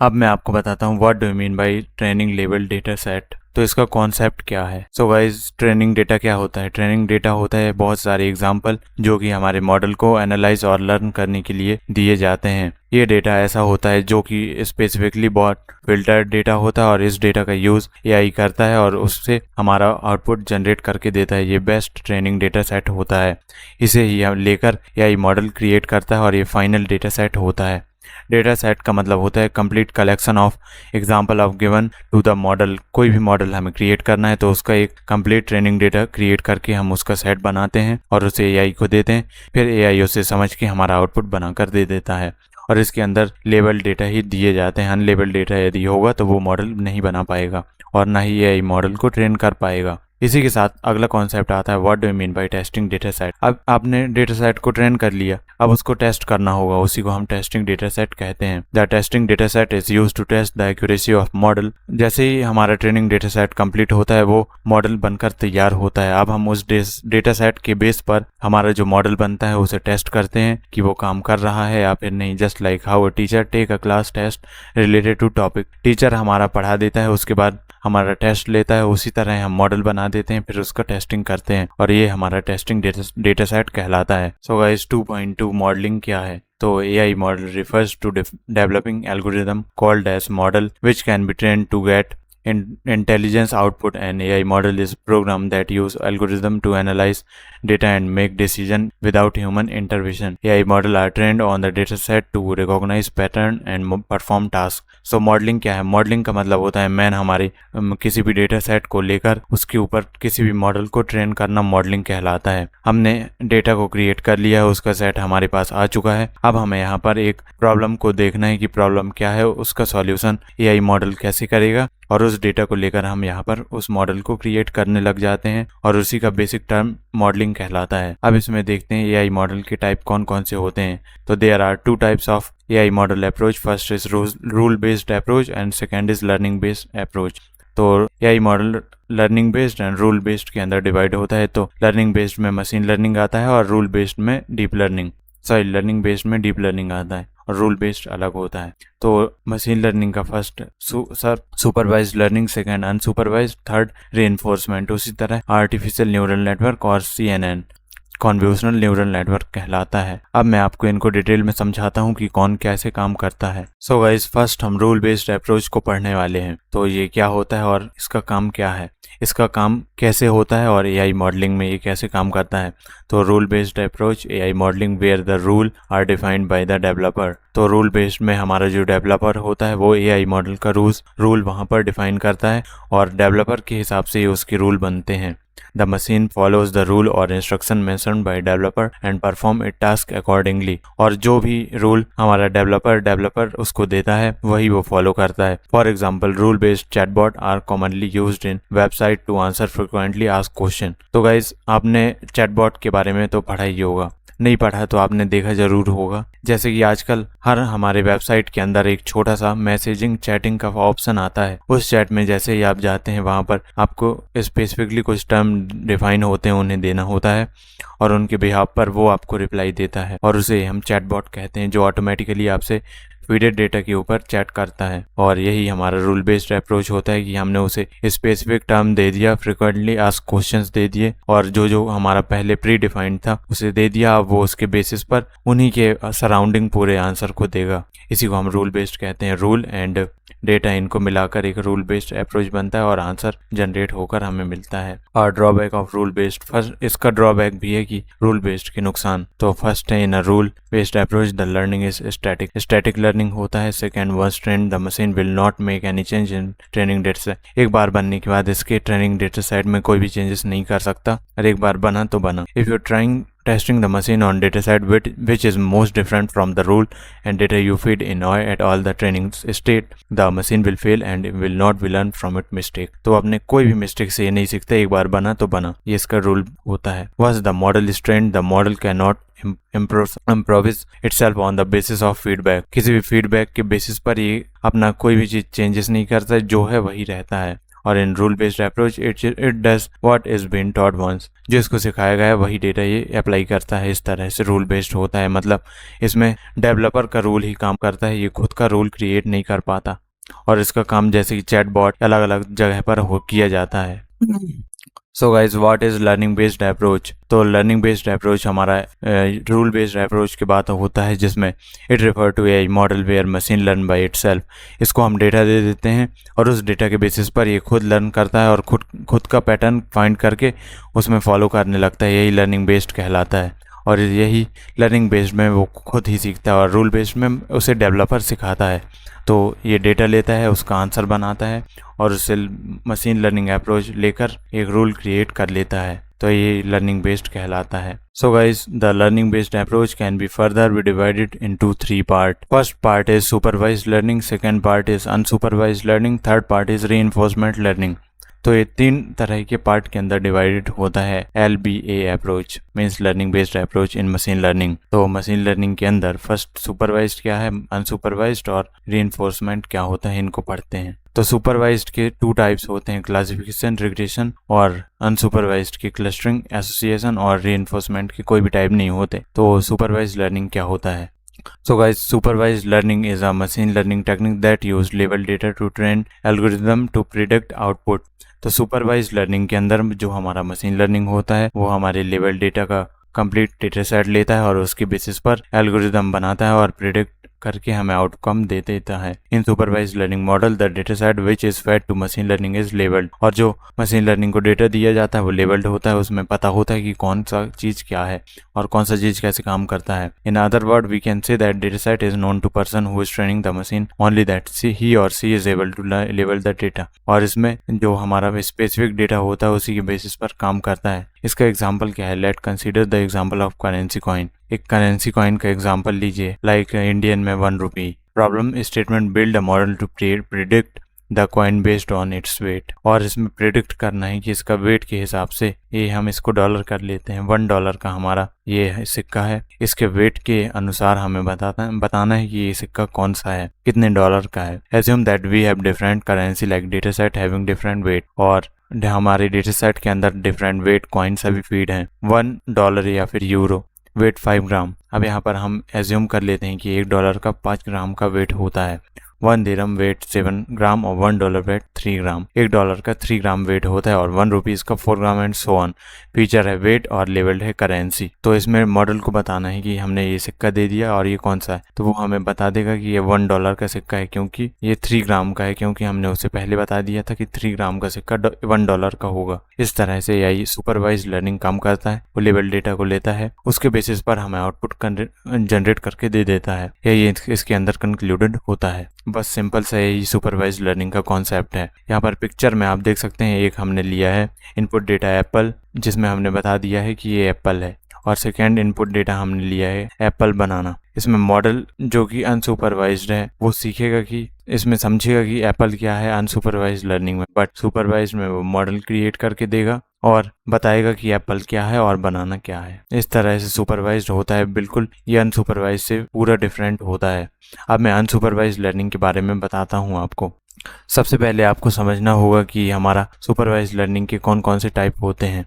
अब मैं आपको बताता हूँ what do you mean by training label data set. तो इसका कॉन्सेप्ट क्या है। सो गाइस, ट्रेनिंग डेटा क्या होता है। ट्रेनिंग डेटा होता है बहुत सारे एग्जांपल जो कि हमारे मॉडल को एनालाइज और लर्न करने के लिए दिए जाते हैं। ये डेटा ऐसा होता है जो कि स्पेसिफिकली बहुत फिल्टर्ड डेटा होता है, और इस डेटा का यूज एआई करता है और उससे हमारा आउटपुट जनरेट करके देता है। ये बेस्ट ट्रेनिंग डेटा सेट होता है। इसे ही हम लेकर एआई मॉडल क्रिएट करता है और ये फाइनल डेटा सेट होता है। डेटा सेट का मतलब होता है complete collection of example of given to the model. कोई भी मॉडल हमें क्रिएट करना है तो उसका एक कंप्लीट ट्रेनिंग डेटा क्रिएट करके हम उसका सेट बनाते हैं और उसे एआई को देते हैं, फिर एआई उसे समझ के हमारा आउटपुट बनाकर दे देता है। और इसके अंदर लेबल डेटा ही दिए जाते हैं। अनलेबल डेटा यदि होगा तो वो मॉडल नहीं बना पाएगा और ना ही एआई मॉडल को ट्रेन कर पाएगा। इसी के साथ अगला कॉन्सेप्ट आता है what do you mean by testing data set. अब आपने डेटा सेट को ट्रेन कर लिया, अब उसको टेस्ट करना होगा, उसी को हम टेस्टिंग डेटा सेट कहते हैं। The testing data set is used to test the accuracy of model. जैसे ही हमारा ट्रेनिंग डेटा सेट कंप्लीट होता है वो मॉडल बनकर तैयार होता है। अब हम उस डेटा सेट के बेस पर हमारा जो मॉडल बनता है उसे टेस्ट करते हैं कि वो काम कर रहा है या फिर नहीं। Just like how a teacher take a class test related to topic. Teacher हमारा पढ़ा देता है, उसके बाद हमारा टेस्ट लेता है, उसी तरह हम मॉडल बना देते हैं, फिर उसका टेस्टिंग करते हैं और ये हमारा टेस्टिंग डेटा सेट कहलाता है। सो गाइस 2.2 मॉडलिंग क्या है। तो AI model refers to developing algorithm called as model which can be trained to get intelligence output. An AI model is a program that use algorithm to analyze data and make decision without human intervention. AI model are trained on the data set to recognize pattern and perform task. So modelling क्या है। Modelling का मतलब होता है man हमारे किसी भी data set को लेकर उसके ऊपर किसी भी मॉडल को ट्रेन करना मॉडलिंग कहलाता है। हमने डेटा को क्रिएट कर लिया है, उसका सेट हमारे पास आ चुका है। अब हमें यहाँ पर एक प्रॉब्लम को देखना है कि प्रॉब्लम क्या है, उसका सॉल्यूशन AI मॉडल कैसे करेगा, और उस डेटा को लेकर हम यहाँ पर उस मॉडल को क्रिएट करने लग जाते हैं और उसी का बेसिक टर्म मॉडलिंग कहलाता है। अब इसमें देखते हैं AI मॉडल के टाइप कौन कौन से होते हैं। तो there are 2 types of AI model approach. First is rule based approach and second is learning based approach. तो AI model learning based and rule based के अंदर डिवाइड होता है। तो लर्निंग बेस्ड में मशीन लर्निंग आता है और रूल बेस्ड में डीप लर्निंग, लर्निंग बेस्ड में डीप लर्निंग आता है और रूल बेस्ड अलग होता है। तो मशीन लर्निंग का first supervised learning, second unsupervised, third reinforcement. उसी तरह आर्टिफिशियल न्यूरल नेटवर्क और CNN कन्वोल्यूशनल न्यूरल नेटवर्क कहलाता है। अब मैं आपको इनको डिटेल में समझाता हूँ कि कौन कैसे काम करता है। सो गाइस, फर्स्ट हम रूल बेस्ड अप्रोच को पढ़ने वाले हैं। तो ये क्या होता है और इसका काम क्या है, इसका काम कैसे होता है और AI मॉडलिंग में ये कैसे काम करता है। तो rule based approach AI modelling where the rule are defined by the developer. तो रूल बेस्ड में हमारा जो डेवलपर होता है वो AI मॉडल का रूल वहाँ पर डिफाइन करता है और डेवलपर के हिसाब से ही उसके रूल बनते हैं। The machine follows the rule or instruction mentioned by developer and perform its task accordingly. और जो भी रूल हमारा डेवलपर उसको देता है वही वो फॉलो करता है। For example, rule based chatbot are commonly used in website to answer frequently asked question. तो गाइज, आपने चैटबॉट के बारे में तो पढ़ा ही होगा, नहीं पढ़ा तो आपने देखा जरूर होगा। जैसे कि आजकल हर हमारे वेबसाइट के अंदर एक छोटा सा मैसेजिंग चैटिंग का ऑप्शन आता है। उस चैट में जैसे ही आप जाते हैं वहां पर आपको स्पेसिफिकली कुछ टर्म डिफाइन होते हैं, उन्हें देना होता है और उनके बिहाफ पर वो आपको रिप्लाई देता है और उसे हम चैटबॉट कहते हैं, जो ऑटोमेटिकली आपसे फीडेड डेटा के ऊपर चैट करता है। और यही हमारा रूल बेस्ड अप्रोच होता है कि हमने उसे स्पेसिफिक टर्म दे दिया, फ्रिक्वेंटली आस्क्ड क्वेश्चंस दे दिए और जो हमारा पहले प्री डिफाइंड था उसे दे दिया। अब वो उसके बेसिस पर उन्हीं के सराउंडिंग पूरे आंसर को देगा। इसी को हम रूल बेस्ड कहते हैं। रूल एंड डेटा इनको मिलाकर एक रूल बेस्ड अप्रोच बनता है और आंसर जनरेट होकर हमें मिलता है। और drawback of rule based, first इसका ड्रॉबैक भी है कि रूल बेस्ड के नुकसान। तो फर्स्ट है, in a rule based approach the learning is static learning होता है। Second, once trained the machine will not make any change in training data set. एक बार बनने के बाद इसके ट्रेनिंग डेटा सेट में कोई भी चेंजेस नहीं कर सकता, और एक बार बना तो बना। If you trying testing the machine on dataset which is most different from the rule and data you feed in at all the training state, the machine will fail and will not be learn from its mistake। तो अपने कोई भी mistake से ये नहीं सीखता, एक बार बना तो बना, ये इसका रूल होता है। Once the model is trained, the model cannot improvise itself on the basis of feedback। किसी भी फीडबैक के बेसिस पर ये अपना कोई भी चीज चेंजेस नहीं करता, जो है वही रहता है। और in rule based approach it does what is been taught once, जो इसको सिखाया गया है वही डेटा ये अप्लाई करता है। इस तरह से रूल बेस्ड होता है, मतलब इसमें डेवलपर का रूल ही काम करता है, ये खुद का रूल क्रिएट नहीं कर पाता। और इसका काम जैसे कि चैट बॉट अलग अलग जगह पर किया जाता है। So guys, what is learning based approach? तो लर्निंग बेस्ड अप्रोच हमारा रूल बेस्ड अप्रोच की बात होता है, जिसमें it refer to a model where machine learn by itself. इसको हम डेटा दे देते हैं और उस डेटा के बेसिस पर ये खुद लर्न करता है और खुद का पैटर्न फाइंड करके उसमें फॉलो करने लगता है। यही लर्निंग बेस्ड कहलाता है। और यही लर्निंग बेस्ड में वो खुद ही सीखता है और रूल बेस्ड में उसे डेवलपर सिखाता है। तो ये डेटा लेता है, उसका आंसर बनाता है और उससे मशीन लर्निंग अप्रोच लेकर एक रूल क्रिएट कर लेता है। तो ये लर्निंग बेस्ड कहलाता है। So guys, the learning based approach can be further be divided into 3 part. First part is supervised learning, second part is unsupervised learning, third part is reinforcement learning. तो ये 3 तरह के पार्ट के अंदर divided होता है LBA approach, means learning based approach in machine learning. तो machine learning के अंदर फर्स्ट सुपरवाइज्ड क्या है, अनसुपरवाइज्ड और रीइंफोर्समेंट क्या होता है, इनको पढ़ते हैं। तो सुपरवाइज्ड के 2 टाइप्स होते हैं, क्लासिफिकेशन, रिग्रेशन, और अनसुपरवाइज्ड की क्लस्टरिंग, एसोसिएशन और रीइंफोर्समेंट के कोई भी टाइप नहीं होते। तो सुपरवाइज्ड लर्निंग क्या होता है? So guys, supervised learning is a machine learning technique that use label data to train algorithm to predict output। तो सुपरवाइज्ड लर्निंग के अंदर जो हमारा मशीन लर्निंग होता है वो हमारे लेवल डेटा का कंप्लीट डेटा सेट लेता है और उसके बेसिस पर एल्गोरिदम बनाता है और प्रिडिक्ट करके हमें आउटकम दे देता है। In supervised learning model the data set which is fed to machine learning is labelled. और जो मशीन लर्निंग को डेटा दिया जाता है वो लेबल्ड होता है, उसमें पता होता है कि कौन सा चीज क्या है और कौन सा चीज कैसे काम करता है। In other word we can say that data set is known to person who is training the machine only that he or she is able to label the data. और इसमें जो हमारा स्पेसिफिक डेटा होता है उसी के basis पर काम करता है। इसका एग्जाम्पल क्या है? Let consider the example of currency coin. एक करेंसी कॉइन का एग्जाम्पल लीजिए, लाइक इंडियन में 1 rupee. Problem statement build a model to predict the coin based on its weight. और इसमें प्रिडिक्ट करना है कि इसका वेट के हिसाब से, ये हम इसको डॉलर कर लेते हैं, $1 का हमारा ये सिक्का है, इसके वेट के अनुसार हमें बताना है कि ये सिक्का कौन सा है, कितने डॉलर का है। Assume that we have different currency like data set having different weight. और हमारे डेटा सेट के अंदर डिफरेंट वेट कॉइन सभी फीड हैं, $1 या फिर यूरो, वेट 5 ग्राम। अब यहाँ पर हम एज्यूम कर लेते हैं कि $1 का 5 ग्राम का वेट होता है, 1 दिरहम वेट 7 ग्राम और $1 वेट 3 ग्राम। $1 का 3 ग्राम वेट होता है और 1 रुपीज का 4 gram and so on. Feature है वेट और लेवल्ड है करेंसी। तो इसमें मॉडल को बताना है कि हमने ये सिक्का दे दिया और ये कौन सा है, तो वो हमें बता देगा कि ये $1 का सिक्का है क्योंकि ये 3 ग्राम का है, क्योंकि हमने उसे पहले बता दिया था कि 3 ग्राम का सिक्का $1 का होगा। इस तरह से यही सुपरवाइज्ड लर्निंग काम करता है। वो लेवल डेटा को लेता है, उसके बेसिस पर हमें आउटपुट जनरेट करके दे देता है। यही इसके अंदर कंक्लूडेड होता है। बस सिंपल सा यही सुपरवाइज्ड लर्निंग का कॉन्सेप्ट है। यहाँ पर पिक्चर में आप देख सकते हैं, एक हमने लिया है इनपुट डेटा एप्पल, जिसमें हमने बता दिया है कि ये एप्पल है, और सेकेंड इनपुट डेटा हमने लिया है एप्पल बनाना। इसमें मॉडल जो कि अनसुपरवाइज्ड है वो सीखेगा कि इसमें समझेगा कि एप्पल क्या है अनसुपरवाइज्ड लर्निंग में, बट सुपरवाइज्ड में वो मॉडल क्रिएट करके देगा और बताएगा कि एप्पल क्या है और बनाना क्या है। इस तरह से सुपरवाइज्ड होता है, बिल्कुल ये अनसुपरवाइज्ड से पूरा डिफरेंट होता है। अब मैं अनसुपरवाइज्ड लर्निंग के बारे में बताता हूँ आपको। सबसे पहले आपको समझना होगा कि हमारा सुपरवाइज्ड लर्निंग के कौन कौन से टाइप होते हैं।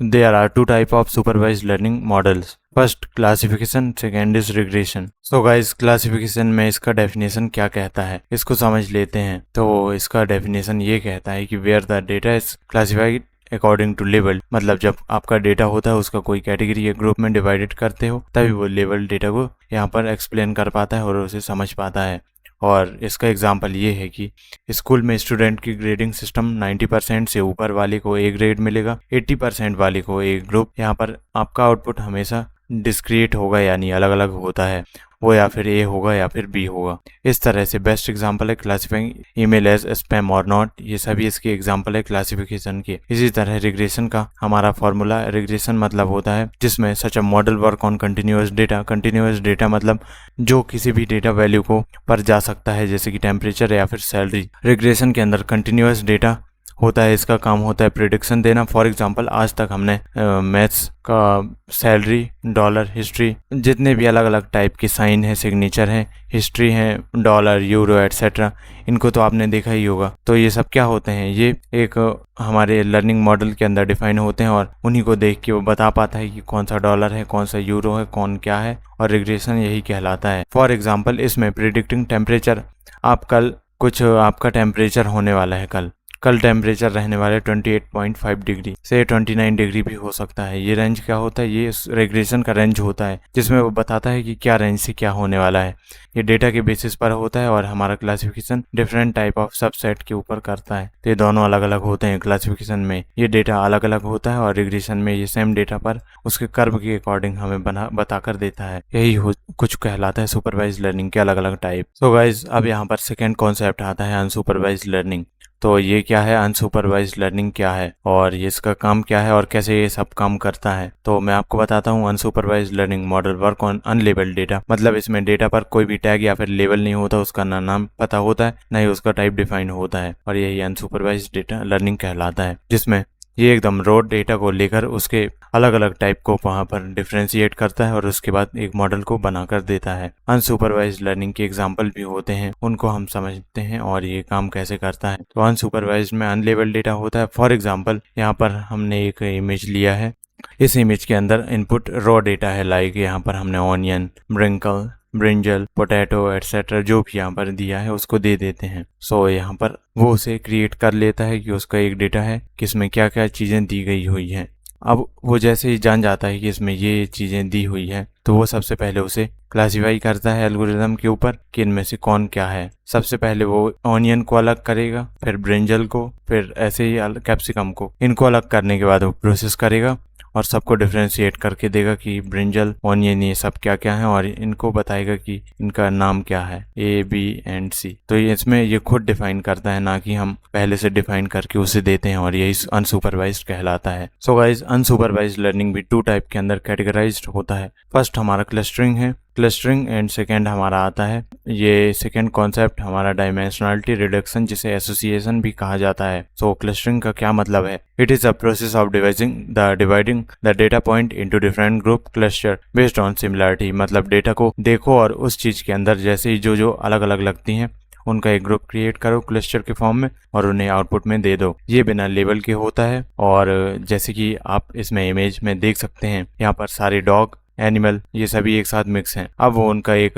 There are 2 types of supervised learning models. First, classification, second is regression. So guys, classification में इसका डेफिनेशन क्या कहता है इसको समझ लेते हैं। तो इसका डेफिनेशन ये कहता है कि where the data is classified according to level, मतलब जब आपका डेटा होता है उसका कोई कैटेगरी या ग्रुप में डिवाइडेड करते हो तभी वो लेवल डेटा को यहाँ पर एक्सप्लेन कर पाता है और उसे समझ पाता है। और इसका एग्जांपल ये है कि स्कूल में स्टूडेंट की ग्रेडिंग सिस्टम 90% से ऊपर वाले को ए ग्रेड मिलेगा, 80% वाले को ए ग्रुप। यहाँ पर आपका आउटपुट हमेशा डिस्क्रीट होगा, यानी अलग अलग होता है, वो या फिर ए होगा या फिर बी होगा। इस तरह से बेस्ट एग्जांपल है क्लासिफाइंग ईमेल एज स्पैम और नॉट, ये सभी इसके एग्जांपल है क्लासिफिकेशन के। इसी तरह रिग्रेशन का हमारा फॉर्मूला, रिग्रेशन मतलब होता है जिसमें such a model work on continuous data. Continuous data मतलब जो किसी भी डेटा वैल्यू को पर जा सकता है, जैसे कि टेम्परेचर या फिर सैलरी। रिग्रेशन के अंदर कंटिन्यूअस डेटा होता है, इसका काम होता है प्रिडिक्शन देना। फॉर एग्जांपल आज तक हमने मैथ्स का सैलरी, डॉलर, हिस्ट्री, जितने भी अलग अलग टाइप के साइन है, सिग्नेचर है, हिस्ट्री है, डॉलर, यूरो एटसेट्रा, इनको तो आपने देखा ही होगा। तो ये सब क्या होते हैं, ये एक हमारे लर्निंग मॉडल के अंदर डिफाइन होते हैं और उन्हीं को देख के वो बता पाता है कि कौन सा डॉलर है, कौन सा यूरो है, कौन क्या है, और रिग्रेशन यही कहलाता है। फॉर एग्जाम्पल इसमें प्रिडिक्टिंग टेम्परेचर, आप कल कुछ आपका टेम्परेचर होने वाला है, कल टेम्परेचर रहने वाले 28.5 डिग्री से 29 डिग्री भी हो सकता है। ये रेंज क्या होता है, ये रिग्रेशन का रेंज होता है जिसमें वो बताता है कि क्या रेंज से क्या होने वाला है। ये डेटा के बेसिस पर होता है और हमारा classification different type of subset के ऊपर करता है। तो ये दोनों अलग अलग होते हैं। क्लासिफिकेशन में ये डेटा अलग अलग होता है और रिग्रेशन में ये सेम डेटा पर उसके कर्व के अकॉर्डिंग हमें बताकर देता है। यही कुछ कहलाता है सुपरवाइज लर्निंग के अलग अलग टाइप। सो गाइज, अब यहाँ पर सेकेंड कॉन्सेप्ट आता है अनसुपरवाइज लर्निंग। तो ये क्या है, अनसुपरवाइज लर्निंग क्या है और ये इसका काम क्या है और कैसे ये सब काम करता है। तो मैं आपको बताता हूँ। Unsupervised learning model work on unlabelled data, मतलब इसमें डेटा पर कोई भी टैग या फिर लेबल नहीं होता, उसका ना नाम पता होता है ना ही उसका टाइप डिफाइन होता है, और यही अनसुपरवाइज डेटा लर्निंग कहलाता है, जिसमें ये एकदम रॉ डेटा को लेकर उसके अलग अलग टाइप को वहाँ पर डिफ्रेंशिएट करता है और उसके बाद एक मॉडल को बनाकर देता है। अनसुपरवाइज लर्निंग के एग्जाम्पल भी होते हैं, उनको हम समझते हैं और ये काम कैसे करता है। तो अनसुपरवाइज में अनलेबल्ड डेटा होता है। फॉर एग्जाम्पल यहाँ पर हमने एक इमेज लिया है, इस इमेज के अंदर इनपुट रॉ डेटा है, लाइक यहाँ पर हमने ऑनियन, ब्रिंकल, ब्रिंजल, पोटैटो एटसेट्रा जो भी यहाँ पर दिया है उसको दे देते हैं। सो यहाँ पर वो उसे क्रिएट कर लेता है कि उसका एक डेटा है कि इसमें क्या क्या चीज़ें दी गई हुई हैं। अब वो जैसे ही जान जाता है कि इसमें ये चीज़ें दी हुई है तो वो सबसे पहले उसे क्लासिफाई करता है एल्गोरिदम के ऊपर कि इनमें से कौन क्या है। सबसे पहले वो ऑनियन को अलग करेगा, फिर ब्रिंजल को, फिर ऐसे ही कैप्सिकम को। इनको अलग करने के बाद वो प्रोसेस करेगा और सबको डिफ्रेंशिएट करके देगा कि ब्रिंजल, ऑनियन, ये सब क्या क्या है और इनको बताएगा कि इनका नाम क्या है, ए, बी एंड सी। तो इसमें ये खुद डिफाइन करता है, ना कि हम पहले से डिफाइन करके उसे देते हैं, और यही अनसुपरवाइज्ड कहलाता है। सो गाइज, अनसुपरवाइज्ड लर्निंग भी टू टाइप के अंदर कैटेगराइज्ड होता है। फर्स्ट हमारा क्लस्टरिंग है, क्लस्टरिंग, एंड सेकेंड हमारा आता है ये सेकेंड कॉन्सेप्ट हमारा डायमेंशनलिटी रिडक्शन, जिसे एसोसिएशन भी कहा जाता है। सो क्लस्टरिंग का क्या मतलब है? It is a process of dividing the data point into different group cluster based on similarity. मतलब डेटा को देखो और उस चीज के अंदर जैसे ही जो अलग अलग लगती हैं उनका एक ग्रुप क्रिएट करो क्लस्टर के फॉर्म में और उन्हें आउटपुट में दे दो। ये बिना लेबल के होता है, और जैसे कि आप इसमें इमेज में देख सकते हैं, यहाँ पर सारे डॉग, एनिमल, ये सभी एक साथ मिक्स हैं। अब वो उनका एक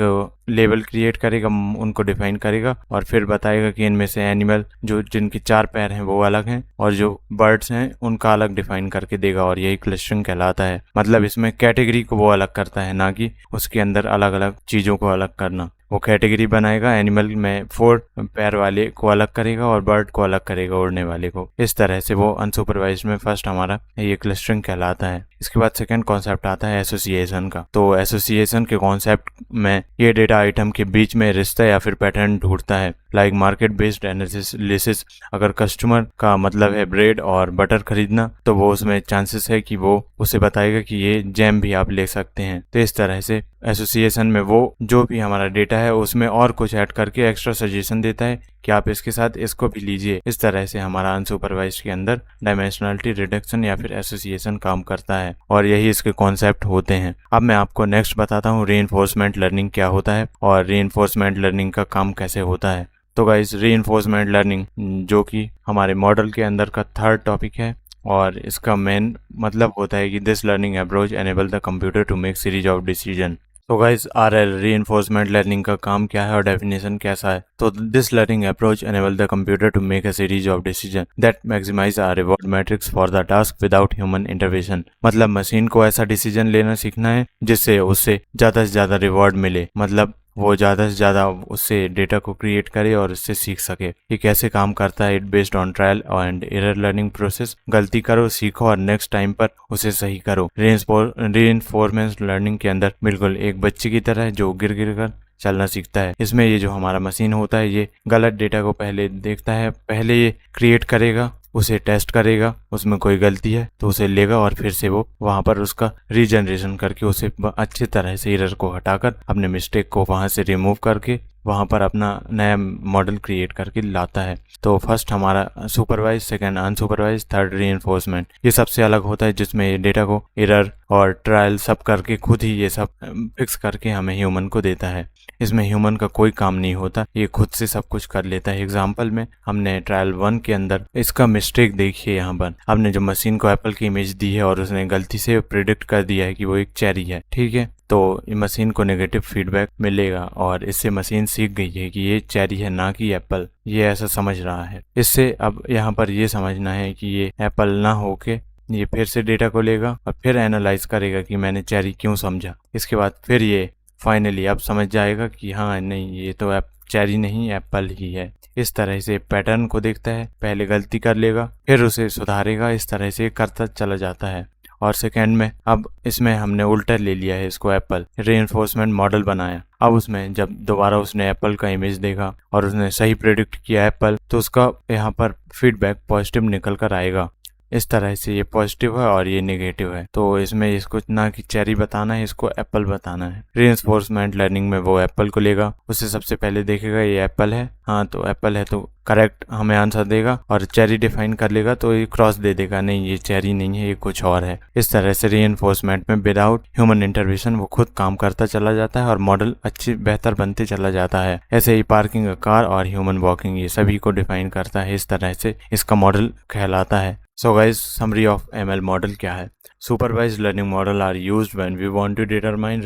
लेबल क्रिएट करेगा, उनको डिफाइन करेगा और फिर बताएगा कि इनमें से एनिमल जो जिनके 4 पैर हैं वो अलग हैं और जो बर्ड्स हैं उनका अलग डिफाइन करके देगा, और यही क्लस्टरिंग कहलाता है। मतलब इसमें कैटेगरी को वो अलग करता है, ना कि उसके अंदर अलग अलग चीजों को अलग करना। वो कैटेगरी बनाएगा, एनिमल में 4 पैर वाले को अलग करेगा और बर्ड को अलग करेगा, उड़ने वाले को। इस तरह से वो अनसुपरवाइज्ड में फर्स्ट हमारा ये क्लस्टरिंग कहलाता है। इसके बाद सेकंड कॉन्सेप्ट आता है एसोसिएशन का। तो एसोसिएशन के कॉन्सेप्ट में ये डेटा आइटम के बीच में रिश्ता या फिर पैटर्न ढूंढता है, लाइक मार्केट बेस्ड एनालिसिस। अगर कस्टमर का मतलब है ब्रेड और बटर खरीदना, तो वो उसमें चांसेस है कि वो उसे बताएगा कि ये जैम भी आप ले सकते हैं। तो इस तरह से एसोसिएशन में वो जो भी हमारा डेटा है उसमें और कुछ ऐड करके एक्स्ट्रा सजेशन देता है कि आप इसके साथ इसको भी लीजिए। इस तरह से हमारा अनसुपरवाइज्ड के अंदर डायमेंशनलिटी रिडक्शन या फिर एसोसिएशन काम करता है, और यही इसके कॉन्सेप्ट होते हैं। अब मैं आपको नेक्स्ट बताता हूँ रीइंफोर्समेंट लर्निंग क्या होता है और रीइंफोर्समेंट लर्निंग का काम कैसे होता है। तो गाइस, रीइंफोर्समेंट लर्निंग जो कि हमारे मॉडल के अंदर का थर्ड टॉपिक है, और इसका मेन मतलब होता है कि this learning approach enable the computer to make series of decision. तो गाइस, RL रीइंफोर्समेंट लर्निंग का काम क्या है और डेफिनेशन कैसा है? तो this learning approach enable the computer to make a series of decision that maximise a reward matrix for the task without human intervention. मतलब मशीन को ऐसा डिसीजन लेना सीखना है जिससे उससे ज्यादा से ज्यादा रिवॉर्ड मिले। मतलब वो ज़्यादा से ज़्यादा उससे डेटा को क्रिएट करे और उससे सीख सके। ये कैसे काम करता है? It based on trial and error learning process. गलती करो, सीखो और नेक्स्ट टाइम पर उसे सही करो। रीइंफोर्समेंट लर्निंग के अंदर बिल्कुल एक बच्चे की तरह जो गिर गिर कर चलना सीखता है। इसमें ये जो हमारा मशीन होता है ये गलत डेटा को पहले देखता है, पहले ये क्रिएट करेगा, उसे टेस्ट करेगा, उसमें कोई गलती है तो उसे लेगा और फिर से वो वहां पर उसका रीजनरेशन करके उसे अच्छी तरह से एरर को हटाकर अपने मिस्टेक को वहां से रिमूव करके वहां पर अपना नया मॉडल क्रिएट करके लाता है। तो फर्स्ट हमारा supervised, second unsupervised, third reinforcement. ये सबसे अलग होता है जिसमें डेटा को एरर और ट्रायल सब करके खुद ही ये सब फिक्स करके हमें ह्यूमन को देता है। इसमें ह्यूमन का कोई काम नहीं होता, ये खुद से सब कुछ कर लेता है। एग्जाम्पल में हमने ट्रायल 1 के अंदर इसका मिस्टेक देखिए। यहाँ पर हमने जो मशीन को एप्पल की इमेज दी है और उसने गलती से प्रिडिक्ट कर दिया है कि वो एक चेरी है, ठीक है। तो मशीन को नेगेटिव फीडबैक मिलेगा और इससे मशीन सीख गई है कि ये चेरी है ना कि एप्पल, ये ऐसा समझ रहा है। इससे अब यहाँ पर ये समझना है कि ये एप्पल ना होके ये फिर से डेटा को लेगा और फिर एनालाइज करेगा कि मैंने चेरी क्यों समझा। इसके बाद फिर ये फाइनली अब समझ जाएगा कि हाँ नहीं, ये तो चेरी नहीं एप्पल ही है। इस तरह से पैटर्न को देखता है, पहले गलती कर लेगा फिर उसे सुधारेगा, इस तरह से करता चला जाता है। और सेकेंड में अब इसमें हमने उल्टा ले लिया है इसको, एप्पल रीइंफोर्समेंट मॉडल बनाया। अब उसमें जब दोबारा उसने एप्पल का इमेज देखा और उसने सही प्रेडिक्ट किया एप्पल, तो उसका यहाँ पर फीडबैक पॉजिटिव निकल कर आएगा। इस तरह से ये पॉजिटिव है और ये नेगेटिव है। तो इसमें इसको ना कि चेरी बताना है, इसको एप्पल बताना है। रीइंफोर्समेंट लर्निंग में वो एप्पल को लेगा, उससे सबसे पहले देखेगा ये एप्पल है, हाँ तो एप्पल है तो करेक्ट हमें आंसर देगा, और चेरी डिफाइन कर लेगा तो ये क्रॉस दे देगा, नहीं ये चेरी नहीं है, ये कुछ और है। इस तरह से रीइंफोर्समेंट में विदाउट ह्यूमन इंटरवेंशन वो खुद काम करता चला जाता है और मॉडल अच्छी बेहतर बनते चला जाता है। ऐसे ही पार्किंग अ कार और ह्यूमन वॉकिंग ये सभी को डिफाइन करता है। इस तरह से इसका मॉडल कहलाता है। So guys, summary of ML model क्या है? Supervised learning model are used when we want to determine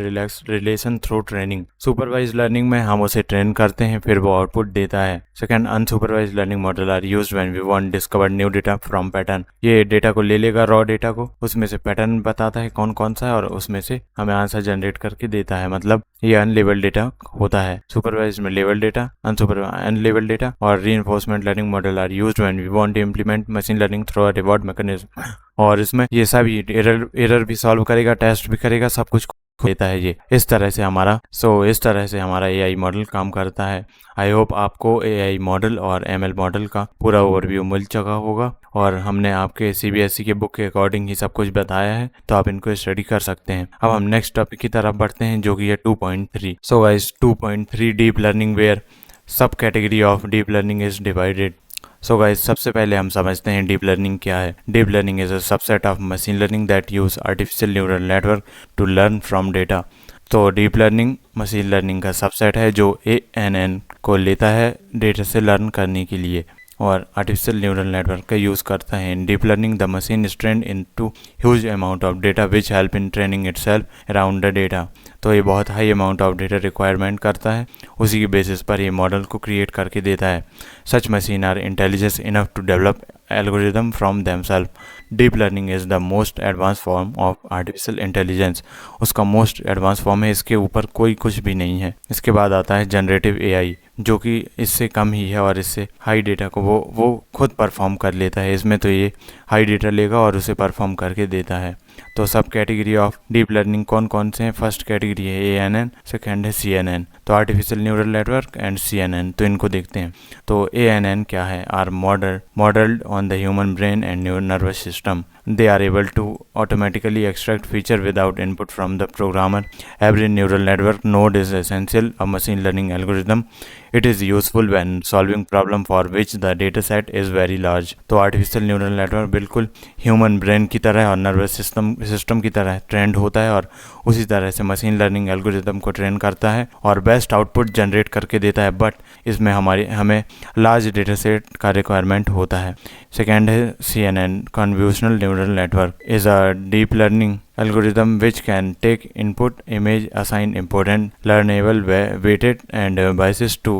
relation through training. Supervised learning में हम उसे ट्रेन करते हैं फिर वो आउटपुट देता है। Second, unsupervised learning model are used when we want discover new data from pattern. ये डेटा को ले लेगा, रॉ डेटा को, उसमें से पैटर्न बताता है कौन कौन सा है और उसमें से हमें आंसर जनरेट करके देता है। मतलब ये अनलेबल डेटा होता है। सुपरवाइज में लेवल डेटा, अनसुपरवाइज अनलेबल डेटा। और reinforcement learning model are used when we want to implement machine learning through a reward mechanism. और इसमें ये सभी एरर भी सॉल्व करेगा, टेस्ट भी करेगा, सब कुछ देता है ये। इस तरह से हमारा एआई मॉडल काम करता है। आई होप आपको एआई मॉडल और एमएल मॉडल का पूरा ओवरव्यू मिल चुका होगा और हमने आपके सीबीएसई के बुक के अकॉर्डिंग ही सब कुछ बताया है, तो आप इनको स्टडी कर सकते हैं। अब हम नेक्स्ट टॉपिक की तरफ बढ़ते हैं जो कि है 2.3। सो guys 2.3 deep learning where sub category of deep learning is divided. So guys सबसे पहले हम समझते हैं डीप लर्निंग क्या है। Deep learning is a subset of machine learning that use artificial neural network to learn from data. तो deep learning machine learning का subset है जो ANN को लेता है डेटा से लर्न करने के लिए और आर्टिफिशियल न्यूरल नेटवर्क का यूज़ करता है। In deep learning the machine is trained into huge amount of data which help in training itself around the data. तो ये बहुत high amount of data requirement करता है, उसी की बेसिस पर ये मॉडल को क्रिएट करके देता है। Such machine are intelligence enough to develop algorithm from themself. Deep learning is the most advance form of artificial intelligence. उसका मोस्ट एडवांस फॉर्म है, इसके ऊपर कोई कुछ भी नहीं है। इसके बाद आता है जनरेटिव AI जो कि इससे कम ही है और इससे हाई डेटा को वो खुद परफॉर्म कर लेता है। इसमें तो ये हाई डेटा लेगा और उसे परफॉर्म करके देता है। तो सब कैटेगरी ऑफ डीप लर्निंग कौन कौन से हैं? फर्स्ट कैटेगरी है ANN, सेकेंड है CNN। तो artificial neural network and CNN, तो इनको देखते हैं। तो ANN क्या है? Are modelled on the human brain and nervous system. They are able to automatically extract feature without input from the programmer. Every neural network node is essential a machine learning algorithm. It is useful when solving problem for which the data set is very large. तो artificial neural network बिल्कुल human brain की तरह और nervous system की तरह trend होता है और उसी तरह से मशीन लर्निंग एल्गोरिदम को ट्रेन करता है और बेस्ट आउटपुट जनरेट करके देता है। बट इसमें हमें लार्ज डेटा सेट का रिक्वायरमेंट होता है। सेकेंड है CNN, convolutional neural network is a deep learning algorithm which can take input image, assign important learnable weighted and biases to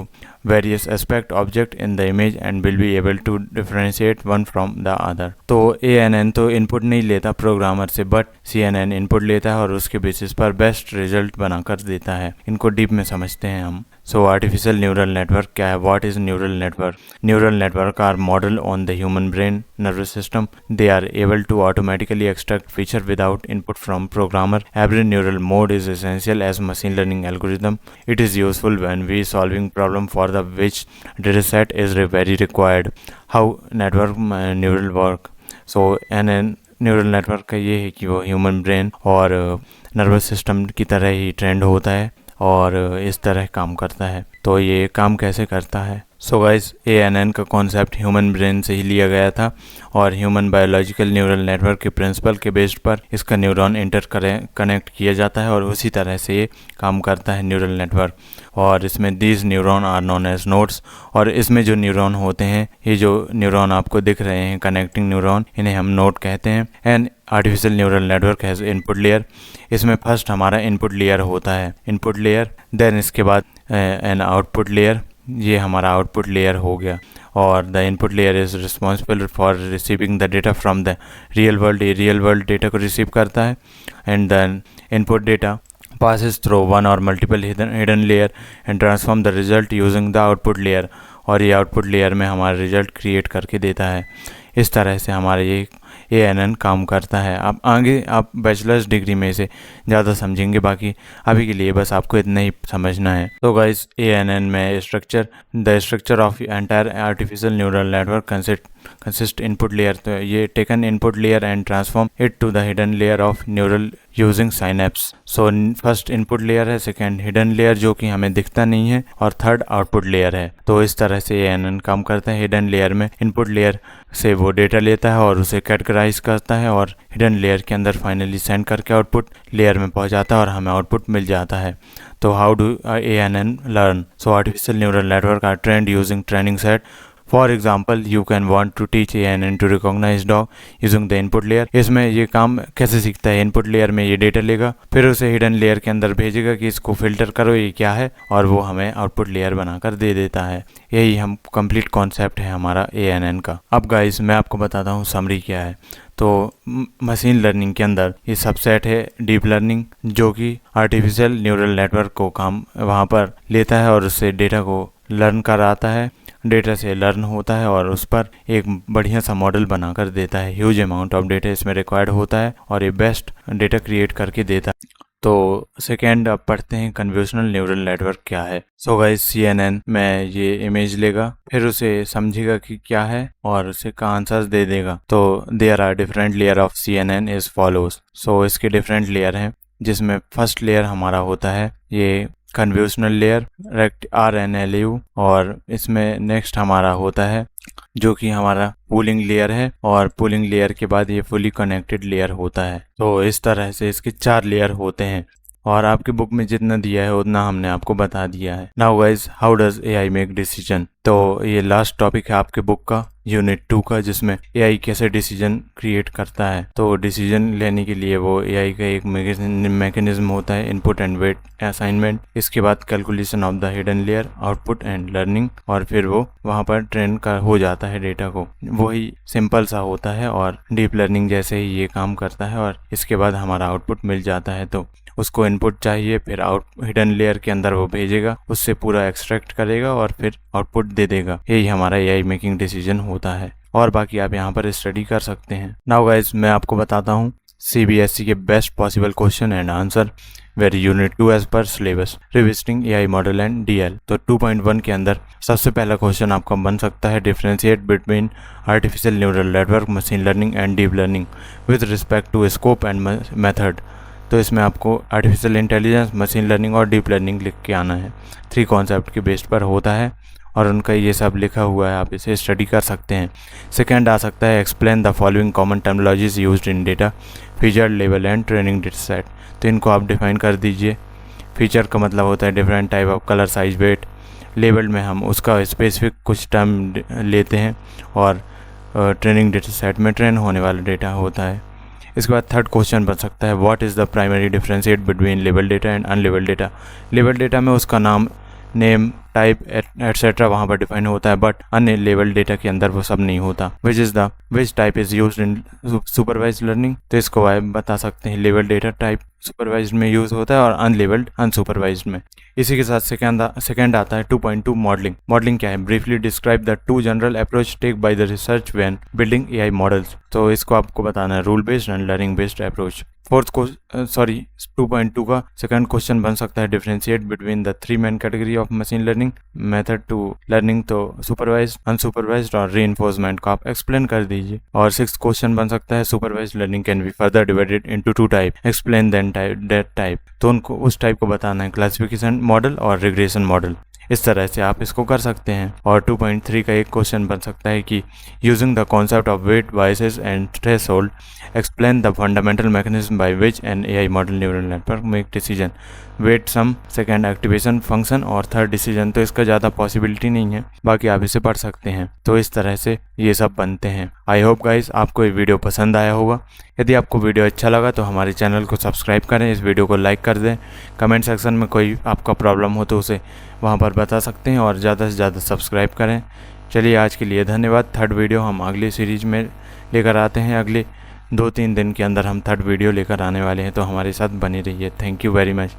various aspect object in the image and will be able to differentiate one from the other। तो ANN तो input नहीं लेता programmer से, but CNN input लेता है और उसके basis पर बेस्ट रिजल्ट बनाकर देता है। इनको डीप में समझते हैं हम। सो आर्टिफिशियल न्यूरल नेटवर्क क्या है? What is neural network? Neural network are model on the human brain nervous system. They are able to automatically extract feature without input from programmer. Every neural mode is essential as machine learning algorithm. It is useful when we solving problem for the which dataset is very required. How network neural work? So NN neural network का ये है कि वो human brain और nervous system की तरह ही trend होता है और इस तरह काम करता है। तो ये काम कैसे करता है? सो गाइस, ANN का कॉन्सेप्ट ह्यूमन ब्रेन से ही लिया गया था और ह्यूमन बायोलॉजिकल न्यूरल नेटवर्क के प्रिंसिपल के बेस पर इसका न्यूरॉन कनेक्ट किया जाता है और उसी तरह से ये काम करता है न्यूरल नेटवर्क। और इसमें these neuron are known as nodes, और इसमें जो न्यूरॉन होते हैं, ये जो न्यूरॉन आपको दिख रहे हैं कनेक्टिंग न्यूरॉन, इन्हें हम नोड कहते हैं। And artificial neural network has input layer. इसमें फर्स्ट हमारा इनपुट लेयर होता है, इनपुट लेयर, देन इसके बाद एन आउटपुट लेयर, ये हमारा आउटपुट लेयर हो गया। और the input layer is responsible for receiving the data from the real world. ये रियल वर्ल्ड डेटा को रिसीव करता है। And then input data passes through one or multiple hidden layer and transform the result using the output layer। और ये output layer में हमारा result create करके देता है। इस तरह से हमारा ये ANN काम करता है। अब आगे आप बैचलर्स डिग्री में इसे ज़्यादा समझेंगे, बाकी अभी के लिए बस आपको इतना ही समझना है। तो गाइस, ANN में the structure of entire artificial neural network consist input layer. तो ये taken input layer and transform it to the hidden layer of neural using synapse. So first input layer है, सेकेंड हिडन लेयर जो कि हमें दिखता नहीं है, और थर्ड आउटपुट लेयर है। तो इस तरह से ANN काम करता है। हिडन लेयर में इनपुट लेयर से वो डेटा लेता है और उसे कैटेगराइज करता है और हिडन लेयर के अंदर फाइनली सेंड करके आउटपुट लेयर में पहुंचाता है और हमें आउटपुट मिल जाता है। तो how do ANN learn? So artificial neural network are trained using training set. For example, you can want to teach ANN to recognise dog using the input layer. इसमें ये काम कैसे सीखता है? इनपुट लेयर में ये डेटा लेगा, फिर उसे हिडन लेयर के अंदर भेजेगा कि इसको फिल्टर करो ये क्या है, और वो हमें आउटपुट लेयर बनाकर दे देता है। यही हम कंप्लीट कॉन्सेप्ट है हमारा ANN का। अब गाइस, मैं आपको बताता हूँ समरी क्या है। तो मशीन लर्निंग के अंदर ये सबसेट है डीप लर्निंग, जो कि आर्टिफिशियल न्यूरल नेटवर्क को काम वहाँ पर लेता है और उससे डेटा को लर्न कराता है। डेटा से लर्न होता है और उस पर एक बढ़िया सा मॉडल बनाकर देता है। ह्यूज अमाउंट ऑफ डेटा इसमें रिक्वायर्ड होता है और ये बेस्ट डेटा क्रिएट करके देता है। तो सेकेंड अब पढ़ते हैं कन्वोल्यूशनल न्यूरल नेटवर्क क्या है। सो गाइस, CNN में ये इमेज लेगा, फिर उसे समझेगा कि क्या है और उसे का आंसर्स दे देगा। तो there are different layer of CNN is follows. So इसके डिफरेंट लेयर हैं, जिसमें फर्स्ट लेयर हमारा होता है ये कन्वोल्यूशनल लेयर RNLU, और इसमें नेक्स्ट हमारा होता है जो कि हमारा पूलिंग लेयर है, और पूलिंग लेयर के बाद ये फुली कनेक्टेड लेयर होता है। तो इस तरह से इसके 4 लेयर होते हैं और आपकी बुक में जितना दिया है उतना हमने आपको बता दिया है। Now guys, how does AI make decision? तो ये लास्ट टॉपिक है आपके बुक का यूनिट 2 का, जिसमें AI कैसे डिसीजन क्रिएट करता है। तो डिसीजन लेने के लिए वो AI का एक मैकेनिज्म होता है, इनपुट एंड वेट असाइनमेंट, इसके बाद calculation of the hidden layer, output and learning, और फिर वो वहाँ पर ट्रेन कर हो जाता है डेटा को। वही सिंपल सा होता है और डीप लर्निंग जैसे ही ये काम करता है, और इसके बाद हमारा आउटपुट मिल जाता है। तो उसको इनपुट चाहिए, फिर हिडन लेयर के अंदर वो भेजेगा, उससे पूरा एक्सट्रैक्ट करेगा और फिर आउटपुट दे देगा। यही हमारा AI मेकिंग डिसीजन होता है, और बाकी आप यहाँ पर स्टडी कर सकते हैं। नाउ गाइस, मैं आपको बताता हूँ CBSE के best possible question and answer very unit 2 as per syllabus, revisiting AI model and DL। तो 2.1 के अंदर सबसे पहला क्वेश्चन आपका बन सकता है differentiate between artificial neural network, machine learning and deep learning with respect to scope and method. तो इसमें आपको आर्टिफिशियल इंटेलिजेंस, मशीन लर्निंग और डीप लर्निंग लिख के आना है। 3 कॉन्सेप्ट के बेस पर होता है और उनका ये सब लिखा हुआ है, आप इसे स्टडी कर सकते हैं। सेकंड आ सकता है explain the following common terminologies used in data, feature, level and training data set. तो इनको आप डिफाइन कर दीजिए। फीचर का मतलब होता है different type of colour, size, weight. Level में हम उसका स्पेसिफिक कुछ टर्म लेते हैं, और ट्रेनिंग डेटा सेट में ट्रेन होने वाला डेटा होता है। इसके बाद थर्ड क्वेश्चन बन सकता है what is the primary differentiate between label data and unlabelled data. Label data में उसका नाम नेम, टाइप एटसेट्रा वहाँ पर डिफाइन होता है, बट अन्य लेवल डेटा के अंदर वो सब नहीं होता। Which type is used in supervised learning, तो इसको आप बता सकते हैं लेवल डेटा टाइप सुपरवाइज्ड में यूज होता है और अनलेवल्ड अनसुपरवाइज्ड में। इसी के साथ सेकंड आता है 2.2 मॉडलिंग। मॉडलिंग क्या है? Briefly describe the two general approach take by the research when building AI models. तो इसको आपको बताना है rule based and learning based approach. 2.2 का सेकंड क्वेश्चन बन सकता है differentiate between the three main category of machine learning method to learning, तो सुपरवाइज्ड, अनसुपरवाइज्ड और रीइंफोर्समेंट को आप एक्सप्लेन कर दीजिए। और सिक्स्थ क्वेश्चन बन सकता है supervised learning can be further divided into two type, explain that type. तो उनको उस टाइप को बताना है क्लासिफिकेशन मॉडल और रिग्रेशन मॉडल। इस तरह से आप इसको कर सकते हैं। और 2.3 का एक क्वेश्चन बन सकता है कि using the concept of weight, biases and threshold, explain the fundamental mechanism by which an AI model neural network make decision, weight sum, second activation function और थर्ड डिसीजन। तो इसका ज़्यादा पॉसिबिलिटी नहीं है, बाकी आप इसे पढ़ सकते हैं। तो इस तरह से ये सब बनते हैं। आई होप गाइस आपको ये वीडियो पसंद आया होगा। यदि आपको वीडियो अच्छा लगा तो हमारे चैनल को सब्सक्राइब करें, इस वीडियो को लाइक कर दें। कमेंट सेक्शन में कोई आपका प्रॉब्लम हो तो उसे वहाँ पर बता सकते हैं और ज़्यादा से ज़्यादा सब्सक्राइब करें। चलिए आज के लिए धन्यवाद। थर्ड वीडियो हम अगली सीरीज में लेकर आते हैं। अगले 2-3 दिन के अंदर हम थर्ड वीडियो लेकर आने वाले हैं, तो हमारे साथ बने रहिए। Thank you very much.